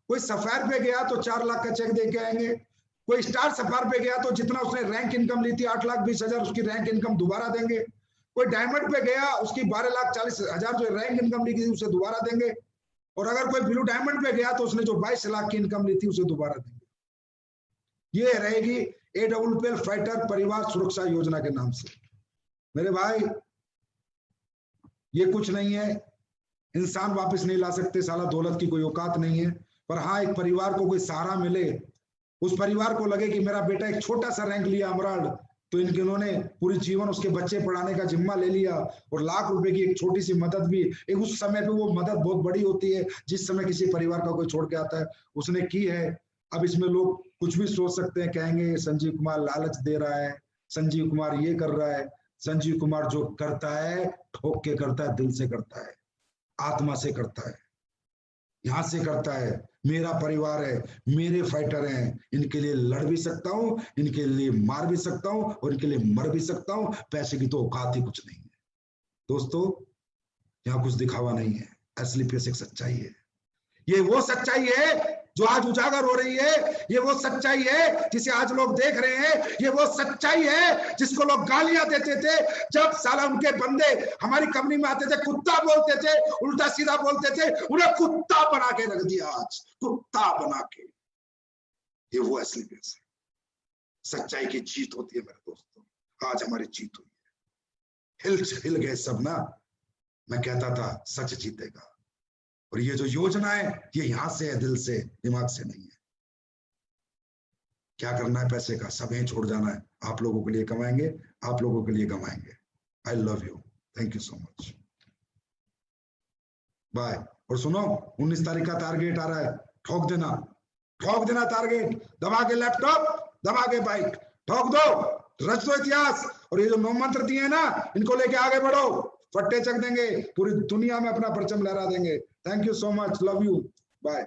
Speaker 1: कोई सफायर पे गया तो 4 लाख का चेक दे के आएंगे। कोई स्टार सफायर पे गया तो जितना उसने रैंक इनकम ली थी 8,20,000 उसकी रैंक इनकम दोबारा देंगे। कोई डायमंड पे गया उसकी 12,40,000 जो रैंक इनकम ली थी उसे दोबारा देंगे। और अगर कोई ब्लू डायमंड पे गया तो उसने जो 22 लाख की इनकम ली थी उसे दोबारा देंगे। ये रहेगी AWPL फाइटर परिवार सुरक्षा योजना के नाम से। मेरे भाई, ये कुछ नहीं है, इंसान वापस नहीं ला सकते, साला दौलत की कोई औकात नहीं है, पर हाँ, एक परिवार को कोई सहारा मिले, उस परिवार को लगे कि मेरा बेटा एक छोटा सा रैंक लिया अमराल्ड, तो इन्होंने पूरी जीवन उसके बच्चे पढ़ाने का जिम्मा ले लिया, और लाख रुपए की एक छोटी सी मदद भी, एक उस समय पे वो मदद बहुत बड़ी होती है जिस समय किसी परिवार का कोई छोड़ के आता है, उसने की है। अब इसमें लोग कुछ भी सोच सकते हैं, कहेंगे संजीव कुमार लालच दे रहा है, संजीव कुमार ये कर रहा है। संजीव कुमार जो करता है ठोक के करता है, दिल से करता है, आत्मा से करता है, यहां से करता है। मेरा परिवार है, मेरे फाइटर हैं, इनके लिए लड़ भी सकता हूं, इनके लिए मार भी सकता हूं, और इनके लिए मर भी सकता हूं। पैसे की तो औकात ही कुछ नहीं है दोस्तों, यहाँ कुछ दिखावा नहीं है, असली पैसे एक सच्चाई है। ये वो सच्चाई है जो आज उजागर हो रही है, ये वो सच्चाई है जिसे आज लोग देख रहे हैं, ये वो सच्चाई है जिसको लोग गालियां देते थे जब साला उनके बंदे हमारी कंपनी में आते थे, कुत्ता बोलते थे, उल्टा सीधा बोलते थे, उन्हें कुत्ता बना के रख दिया, आज कुत्ता बना के। ये वो असली पैसे, सच्चाई की जीत होती है मेरे दोस्तों। आज हमारी जीत हुई है, हिल गए सब ना। मैं कहता था सच जीतेगा, और ये जो योजना है ये यहां से है, दिल से, दिमाग से नहीं है। क्या करना है पैसे का, सब यहीं छोड़ जाना है। आप लोगों के लिए कमाएंगे, आप लोगों के लिए कमाएंगे। I love you, thank you so much, bye. और सुनो, 19 तारीख का टारगेट आ रहा है, ठोक देना टारगेट, दबा के लैपटॉप, दबा के बाइक, ठोक दो, रच दो इतिहास। और ये जो 9 मंत्र दिए हैं ना, इनको लेके आगे बढ़ो, फट्टे चक देंगे, पूरी दुनिया में अपना परचम लहरा देंगे। Thank you so much, love you, bye.